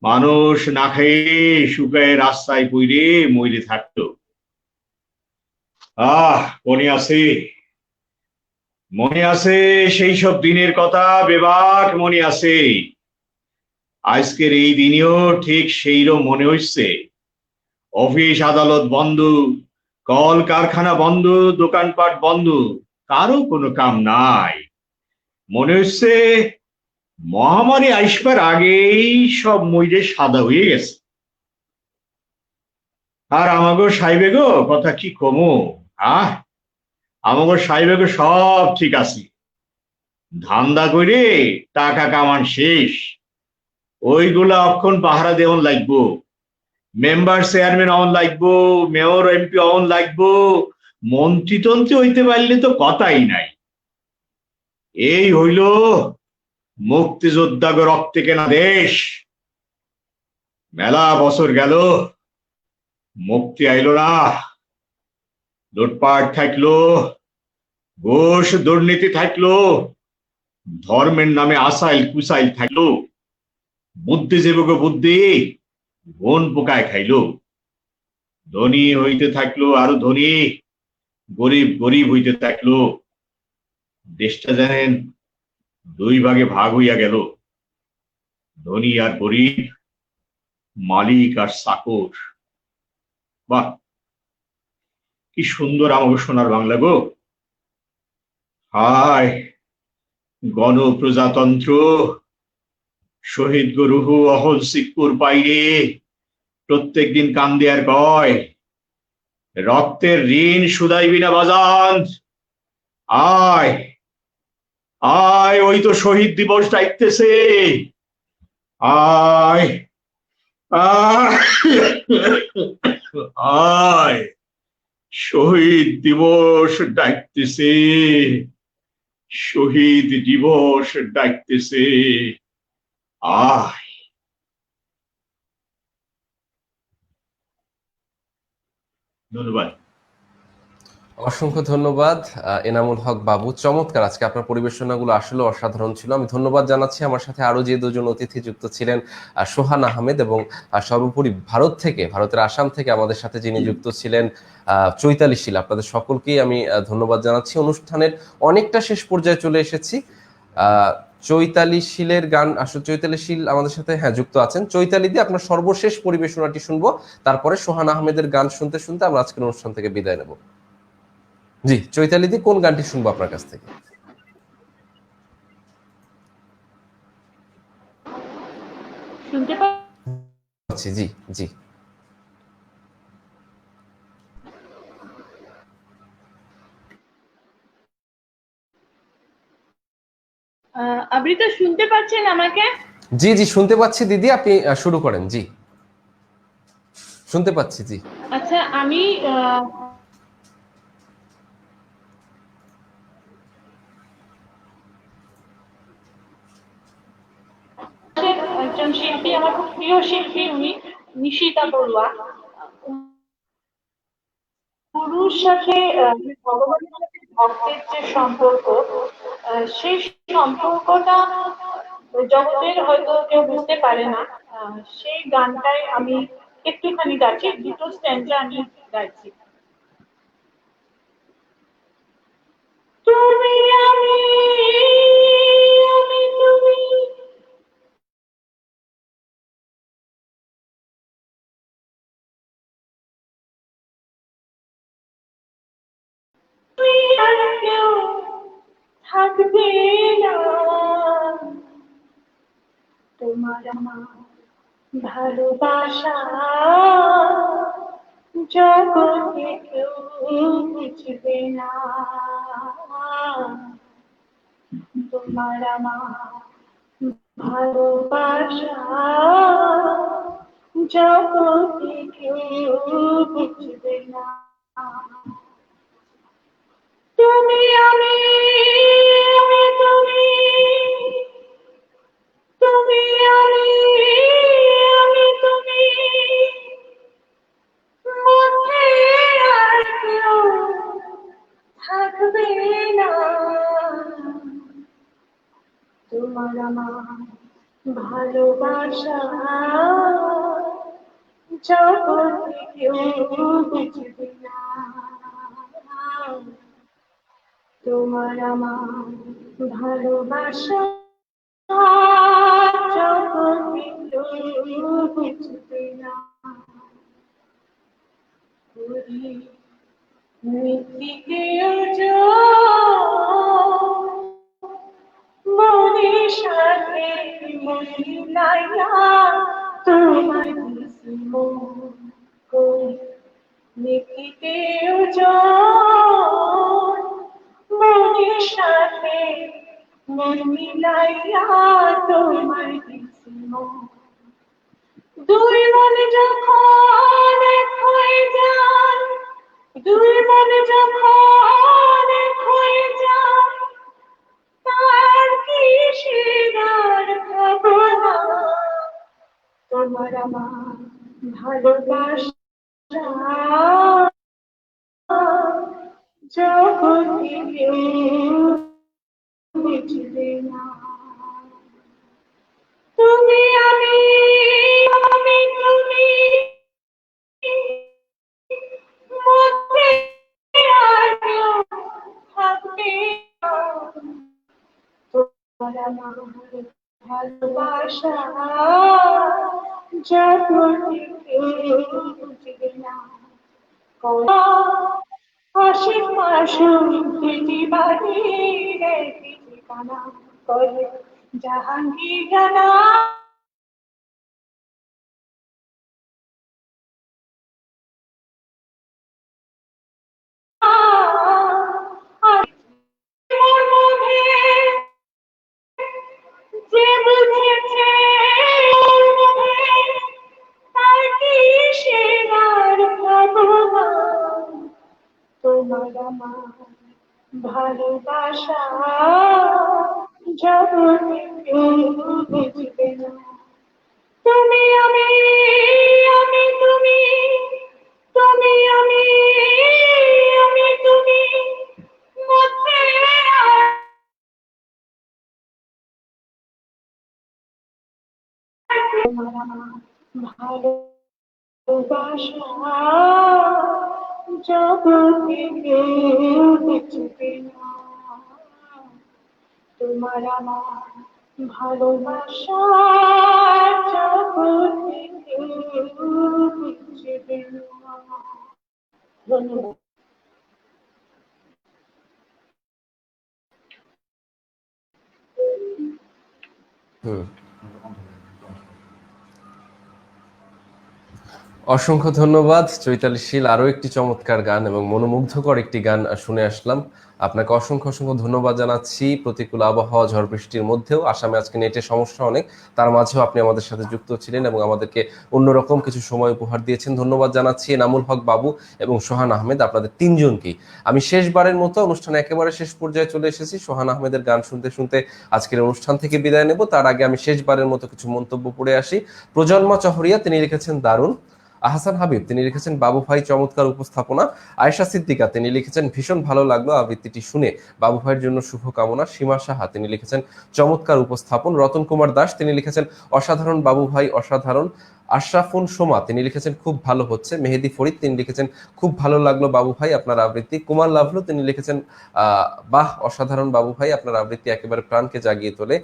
Speaker 3: মানুষ না খেয়ে শুকায় রাস্তায় পইরে মইরে থাকতো। কোনে আছে মনে আছে সেই সব দিনের কথা, বেবাক মনে আছে। আজকের এই দিনেও ঠিক সেইরকম মনে হচ্ছে। অফিস আদালত বন্ধ, কল কারখানা বন্ধ, দোকানপাট বন্ধ, কারো কোনো কাম নাই। মনে হচ্ছে মহামারী আসবার আগেই সব মইরে সাদা হয়ে গেছে। আর আমাগো সাহেবে গো কথা কি কমো, আহ আমাগো সাহেবে গো সব ঠিক আছে, ধান্দা করে টাকা কামান শেষ, ওইগুলা অক্ষণ পাহারা দেওয়ান লাগবো, মেম্বার চেয়ারম্যান অন লাগবো, মেয়র এমপি অন লাগবো, মন্ত্রী তন্ত্রী হইতে পারলে তো কথাই নাই। এই হইল মুক্তিযোদ্ধা গো রক্তে কেনা দেশ। মেলা বছর গেল, মুক্তি আইলো না, লুটপাট থাকলো, ঘুষ দুর্নীতি থাকলো, ধর্মের নামে আসাইল কুসাইল থাকলো, বুদ্ধিজীবীকে বুদ্ধি বন পোকায় খাইলো, ধনী হইতে থাকলো আরো ধনী, গরিব গরিব হইতে থাকলো। দেশটা জানেন দুই ভাগে ভাগ হইয়া গেল, ধনী আর গরিব, মালিক আর চাকর। বাহ, কি সুন্দর আমাকে সোনার বাংলা গো। হায় গণপ্রজাতন্ত্র, শহীদ গরুহু অহল সিকপুর পাইরে প্রত্যেকদিন কান্দে আর কয়, রক্তের ঋণ শুধাইবি না বাজান, আয় আয়, ওই তো শহীদ দিবস ডাকতেছে, আয় আয় আয়, শহীদ দিবস ডাকতেছে, শহীদ দিবস ডাকতেছে, আয়। ধন্যবাদ।
Speaker 1: অসংখ্য ধন্যবাদ এনামুল হক বাবু, চমৎকার। আজকে আপনার পরিবেশনাগুলো আসলে অসাধারণ ছিল। আমি ধন্যবাদ জানাচ্ছি। আমার সাথে আরো যে দুজন অতিথি যুক্ত ছিলেন, সোহান আহমেদ, এবং সর্বোপরি ভারতের আসাম থেকে আমাদের সাথে যিনি যুক্ত ছিলেন চৈতালি শীল। আপনাদের সকলকেই আমি ধন্যবাদ জানাচ্ছি। অনুষ্ঠানের অনেকটা শেষ পর্যায়ে চলে এসেছি। চৈতালি শীলের গান, আসলে চৈতালি শীল আমাদের সাথে যুক্ত আছেন। চৈতালি দিয়ে আপনার সর্বশেষ পরিবেশনাটি শুনবো, তারপরে সোহান আহমেদের গান শুনতে শুনতে আমরা আজকের অনুষ্ঠান থেকে বিদায় নেব। জি, চৈতালি দি, কোন গানটি শুনবো আপনার কাছ থেকে?
Speaker 4: শুনতে
Speaker 1: পাচ্ছি, জি জি।
Speaker 4: আবৃতা শুনতে পাচ্ছেন আমাকে?
Speaker 1: জি জি, শুনতে পাচ্ছি দিদি, আপনি শুরু করেন। জি, শুনতে পাচ্ছি। জি,
Speaker 4: আচ্ছা, আমি একজন শিল্পী, আমার খুব প্রিয় শিল্পী, উনি নিশিতা বড়ুয়া। গুরুর সাথে ভগবানের সাথে ভক্তের যে সম্পর্ক, সেই সম্পর্কটা জগতের হয়তো কেউ বুঝতে পারে না। সেই গানটাই আমি একটুখানি গাইছি, দুটো স্ট্যান্জা আমি গাইছি। তুমি আমি, আমি তুমি, তুমি আর কেউ থাকবে না, তোমার আমার ভালোবাসা জগতে কেউ বুঝবে না, তোমার আমার ভালোবাসা জগতে কেউ বুঝবে না। তুমি আমি, আমি তুমি, তুমি আমি, আমি তুমি, মধ্যে আর কেউ থাকবে না, তোমার আমার ভালোবাসা জগতে কেউ বুঝবে না। তোমার আমার ভালোবাসা জগতে কেউ বুঝবে না। করি মৃত্তিকেও মনের সাথে মিলাইয়া তোমার করি মৃত্তিকেও মনের সাথে মিলাইয়া তোমার দুই মন যখন এক হয়ে যায়, দুই মন যখন এক হয়ে যায়, তার কি সেরার ভাবনা। তোমার আমার ভালোবাসা জগতে কেউ বুঝবে না। তুমি আমি আমি তুমি মধ্যে আর কেউ থাকবে না। তোমার আমার ভালোবাসা জগতে কেউ বুঝবে না। আশিক মাসুম পৃথিবীর ঠিকানা করে জাহাঙ্গীর জানা। যে বুঝেছে তার কি সেবার ভাবনা। তোমার আমার ভালোবাসা জগতে কেউ বুঝবে না। তুমি আমি আমি তুমি, তুমি আমি আমি তুমি মধ্যে তোমার আমার ভালোবাসা জগতে কেউ বুঝবে না। তোমার আমার ভালোবাসা জগতে কেউ বুঝবে না। ধন্যবাদ।
Speaker 1: হুম, অসংখ্য ধন্যবাদ চৈতালি শীল। আরো একটি চমৎকার গান এবং মনোমুগ্ধকর একটি গান শুনে আসলাম। আপনাকে অসংখ্য অসংখ্য ধন্যবাদ জানাচ্ছি। প্রতিকূল আবহাওয়া, ঝড় বৃষ্টির মধ্যেও, আসামে আজকে নেটের সমস্যা অনেক, তার মাঝেও আপনি আমাদের সাথে যুক্ত ছিলেন এবং আমাদেরকে অন্যরকম কিছু সময় উপহার দিয়েছেন। ধন্যবাদ জানাচ্ছি এনামুল হক বাবু এবং সোহান আহমেদ, আপনাদের তিনজনকেই। আমি শেষবারের মতো অনুষ্ঠানে একেবারে শেষ পর্যায়ে চলে এসেছি। সোহান আহমেদের গান শুনতে শুনতে আজকের অনুষ্ঠান থেকে বিদায় নেব। তার আগে আমি শেষবারের মতো কিছু মন্তব্য পড়ে আসি। প্রজন্মা চহরিয়া তিনি লিখেছেন দারুণ। আহসান হাবিব তিনি লিখেছেন বাবু ভাই চমৎকার উপস্থাপনা। আয়েশা সিদ্দিকা তিনি লিখেছেন ভীষণ ভালো লাগলো আবৃত্তিটি শুনে, বাবু ভাইয়ের জন্য শুভকামনা। সীমা সাহা তিনি লিখেছেন চমৎকার উপস্থাপন। রতন কুমার দাস তিনি লিখেছেন অসাধারণ বাবু ভাই, অসাধারণ। আশরাফুন সোমা তিনি লিখেছেন খুব ভালো হচ্ছে। মেহেদি ফরিদ তিনি লিখেছেন খুব ভালো লাগলো বাবু ভাই আপনার আবৃত্তি। কুমার লাভলু তিনি লিখেছেন বাহ অসাধারণ বাবু ভাই, আপনার আবৃত্তি একেবারে প্রাণকে জাগিয়ে তোলে।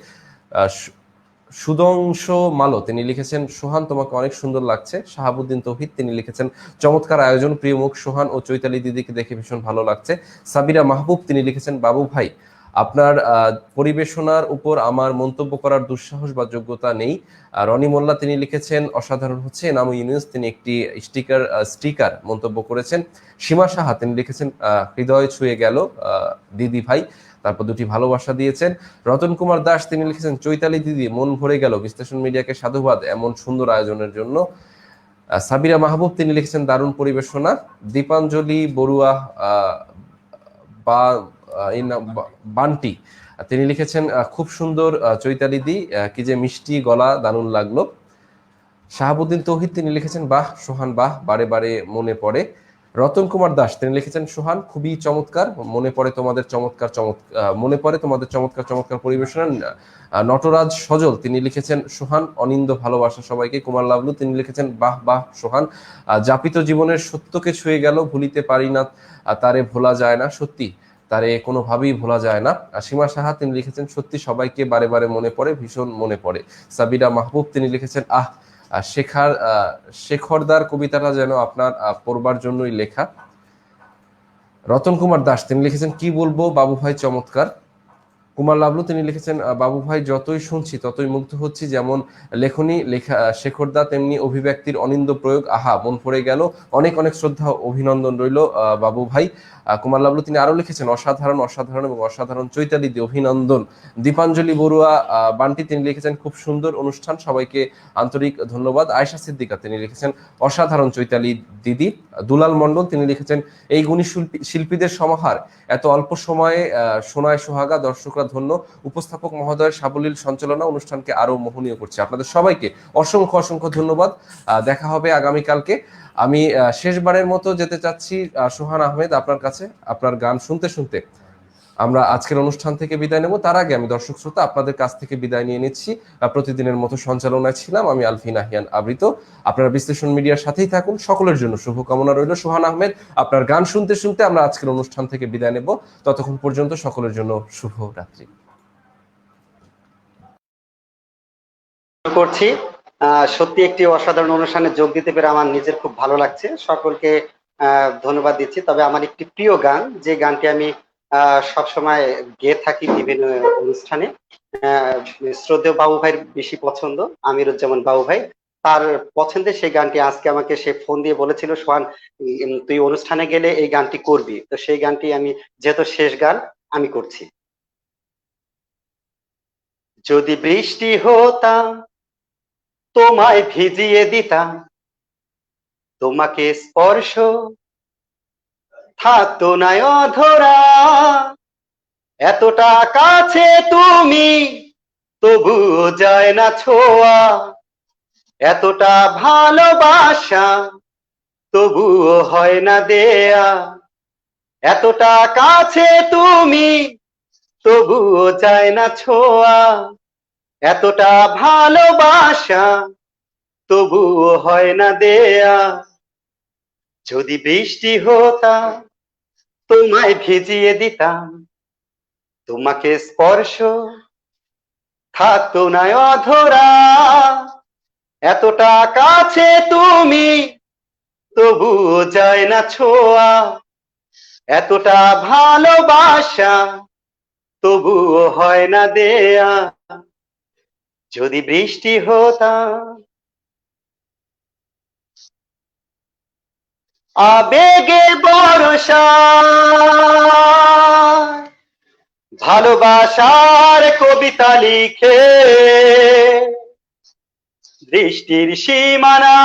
Speaker 1: সুদংশ মালো তিনি লিখেছেন সোহান তোমাকে অনেক সুন্দর লাগছে। শাহাবুদ্দিন তৌহিদ তিনি লিখেছেন চমৎকার আয়োজন, প্রিয় মুখ সোহান ও চৈতালি দিদিকে দেখে ভীষণ ভালো লাগছে। সাবিরা মাহবুব তিনি লিখেছেন বাবু ভাই আপনার পরিবেশনার উপর আমার মন্তব্য করার দুঃসাহস বা যোগ্যতা নেই। রনি মোল্লা তিনি লিখেছেন অসাধারণ হচ্ছে। নামু ইউনুস তিনি একটি স্টিকার মন্তব্য করেছেন। সীমা সাহা তিনি লিখেছেন হৃদয় ছুঁয়ে গেল দিদি ভাই, তারপর দুটি ভালোবাসা দিয়েছেন। রতন কুমার দাস তিনি লিখেছেন চৈতালি দিদি মন ভরে গেল, বিশ্লেষণ মিডিয়াকে সাধুবাদ এমন সুন্দর আয়োজনের জন্য। সাবিরা মাহবুব তিনি লিখেছেন দারুণ পরিবেশনা। দীপাঞ্জলি বড়ুয়া বান্টি তিনি লিখেছেন খুব সুন্দর চৈতালি দি, কি যে মিষ্টি গলা, দারুণ লাগলো। শাহাবুদ্দিন তৌহিদ তিনি লিখেছেন বাহ সোহান বাহ, বারে বারে মনে পড়ে। রতন কুমার দাস তিনি লিখেছেন সোহান খুবই চমৎকার, মনে পড়ে তোমাদের চমৎকার চমৎকার পরিবেশনা। নটরাজ সজল তিনি লিখেছেন সোহান অনিন্দ ভালোবাসা সবাইকে। কুমার লাভলু তিনি লিখেছেন বাহ বাহ সোহান, যাপিত জীবনের সত্যকে ছুঁয়ে গেল, ভুলিতে পারি না তারে ভোলা যায় না। সত্যি তারে কোনোভাবেই ভোলা যায় না। সীমা সাহা তিনি লিখেছেন, সত্যি সবাইকে বারে বারে মনে পড়ে, ভীষণ মনে পড়ে। সাবিরা মাহবুব তিনি লিখেছেন, শেখরদার কবিতাটা যেন আপনার পড়বার জন্যই লেখা। রতন কুমার দাস তিনি লিখেছেন, কি বলবো বাবু ভাই চমৎকার। কুমার লাবলু তিনি লিখেছেন, বাবু ভাই যতই শুনছি ততই মুগ্ধ হচ্ছি, যেমন লেখনী লেখা শেখরদা তেমনি অভিব্যক্তির অনিন্দ প্রয়োগ, আহা মন পড়ে গেল। অনেক অনেক শ্রদ্ধা অভিনন্দন রইল বাবু ভাই। কুমার লাবলু তিনি আরো লিখেছেন, অসাধারণ অসাধারণ এবং অসাধারণ চৈতালি দি অভিনন্দন। দীপাঞ্জলি বড়ুয়া বান্টি তিনি লিখেছেন, খুব সুন্দর অনুষ্ঠান, সবাইকে আন্তরিক ধন্যবাদ। আয়েশা সিদ্দিকা তিনি লিখেছেন, অসাধারণ চৈতালি দিদি। দুলাল মন্ডল তিনি লিখেছেন, এই গুণী শিল্পীদের সমাহার এত অল্প সময়ে সোনায় সোহাগা, দর্শকরা ধন্য। উপস্থাপক মহোদয়ের সাবলীল সঞ্চালনা অনুষ্ঠানকে আরো মোহনীয় করছে। আপনাদের সবাইকে অসংখ্য অসংখ্য ধন্যবাদ। দেখা হবে আগামীকালকে। আমি শেষবারের মতো যেতে চাচ্ছি সোহান আহমেদ আপনার কাছে। আপনার গান শুনতে শুনতে আমরা আজকের অনুষ্ঠান থেকে বিদায় নেব। তার আগে আমি দর্শক শ্রোতা আপনাদের কাছ থেকে বিদায় নিয়ে নিচ্ছি। প্রতিদিনের মতো সঞ্চালনায় ছিলাম আমি আলফিন আহিয়ান আবৃত। আপনারা বিশ্লেষণ মিডিয়ার সাথেই থাকুন। সকলের জন্য শুভকামনা রইল। সোহান আহমেদ আপনার গান শুনতে শুনতে আমরা আজকের অনুষ্ঠান থেকে বিদায় নেব। ততক্ষণ পর্যন্ত সকলের জন্য শুভ রাত্রি।
Speaker 2: করছি সত্যি একটি অসাধারণ অনুষ্ঠানে যোগ দিতে পেরে আমার নিজের খুব ভালো লাগছে। সকলকে ধন্যবাদ দিচ্ছি। তবে আমার একটি প্রিয় গান, যে গানটি আমি সবসময় গেয়ে থাকি বিভিন্ন অনুষ্ঠানে, শ্রদ্ধেয় বাবু ভাইয়ের বেশি পছন্দ, আমিরুজ্জামান বাবু ভাই, তার পছন্দের সেই গানটি আজকে আমাকে সে ফোন দিয়ে বলেছিল, সোহান তুই অনুষ্ঠানে গেলে এই গানটি করবি। তো সেই গানটি আমি, যেহেতু শেষ গান, আমি করছি। যদি বৃষ্টি হতাম তোমায় ভিজিয়ে দিতাম, তোমাকে স্পর্শ থাকতো না অধরা, এতটা কাছে তুমি তবুও যায় না ছোঁয়া, এতটা ভালোবাসা তবুও হয় না দেয়া, এতটা কাছে তুমি তবুও যায় না ছোঁয়া, এতটা ভালোবাসা তবুও হয় না দেয়া। যদি বৃষ্টি হতাম তোমায় ভিজিয়ে দিতাম, তোমাকে স্পর্শ থাকতো না অধরা, এতটা কাছে তুমি তবুও যায় না ছোঁয়া, এতটা ভালোবাসা তবুও হয় না দেয়া। যদি বৃষ্টি হতাম। আবেগে বর্ষা ভালোবাসার কবিতা লিখে, বৃষ্টির সীমানা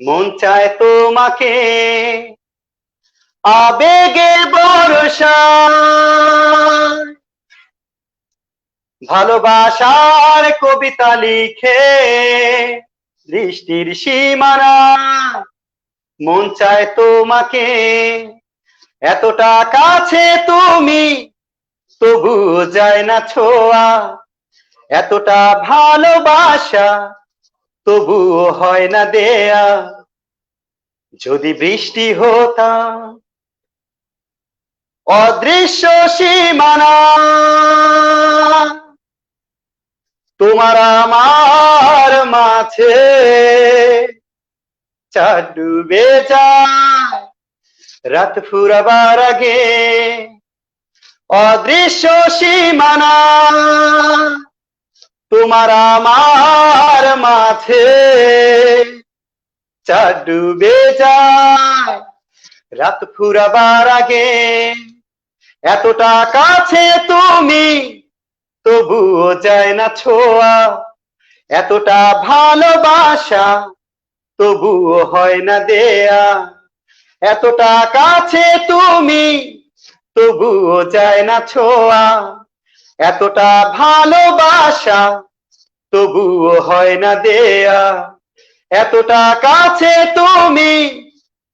Speaker 2: মন চায় তোমাকে, আবেগে বর্ষা ভালোবাসার কবিতা লিখে, বৃষ্টির সীমানা মন চায় তোমাকে, এতটা কাছে তুমি তবুও যায় না ছোঁয়া, এতটা ভালোবাসা তবুও হয় না দেয়া। যদি বৃষ্টি হতাম অদৃশ্য সীমানা, তোমার আমার মাঝে চাঁদ ডুবে যায় রাত ফুরাবার আগে, অদৃশ্য সীমানা তোমার আমার মাঝে চাঁদ ডুবে যায় রাত ফুরাবার আগে, এতটা কাছে তুমি তবুও যায় না ছোঁয়া, এতটা ভালোবাসা তবুও হয় না দেয়া, এতটা কাছে তুমি তবুও যায় না ছোঁয়া, এতটা ভালোবাসা তবুও হয় না দেয়া, এতটা কাছে তুমি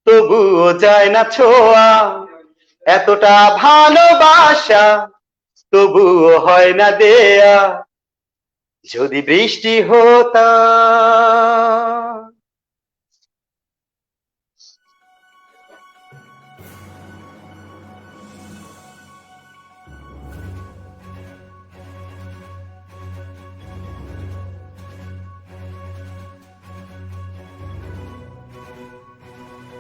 Speaker 2: তবুও যায় না ছোঁয়া, এতটা ভালোবাসা তবুও হয় না দেয়া। যদি বৃষ্টি হতাম।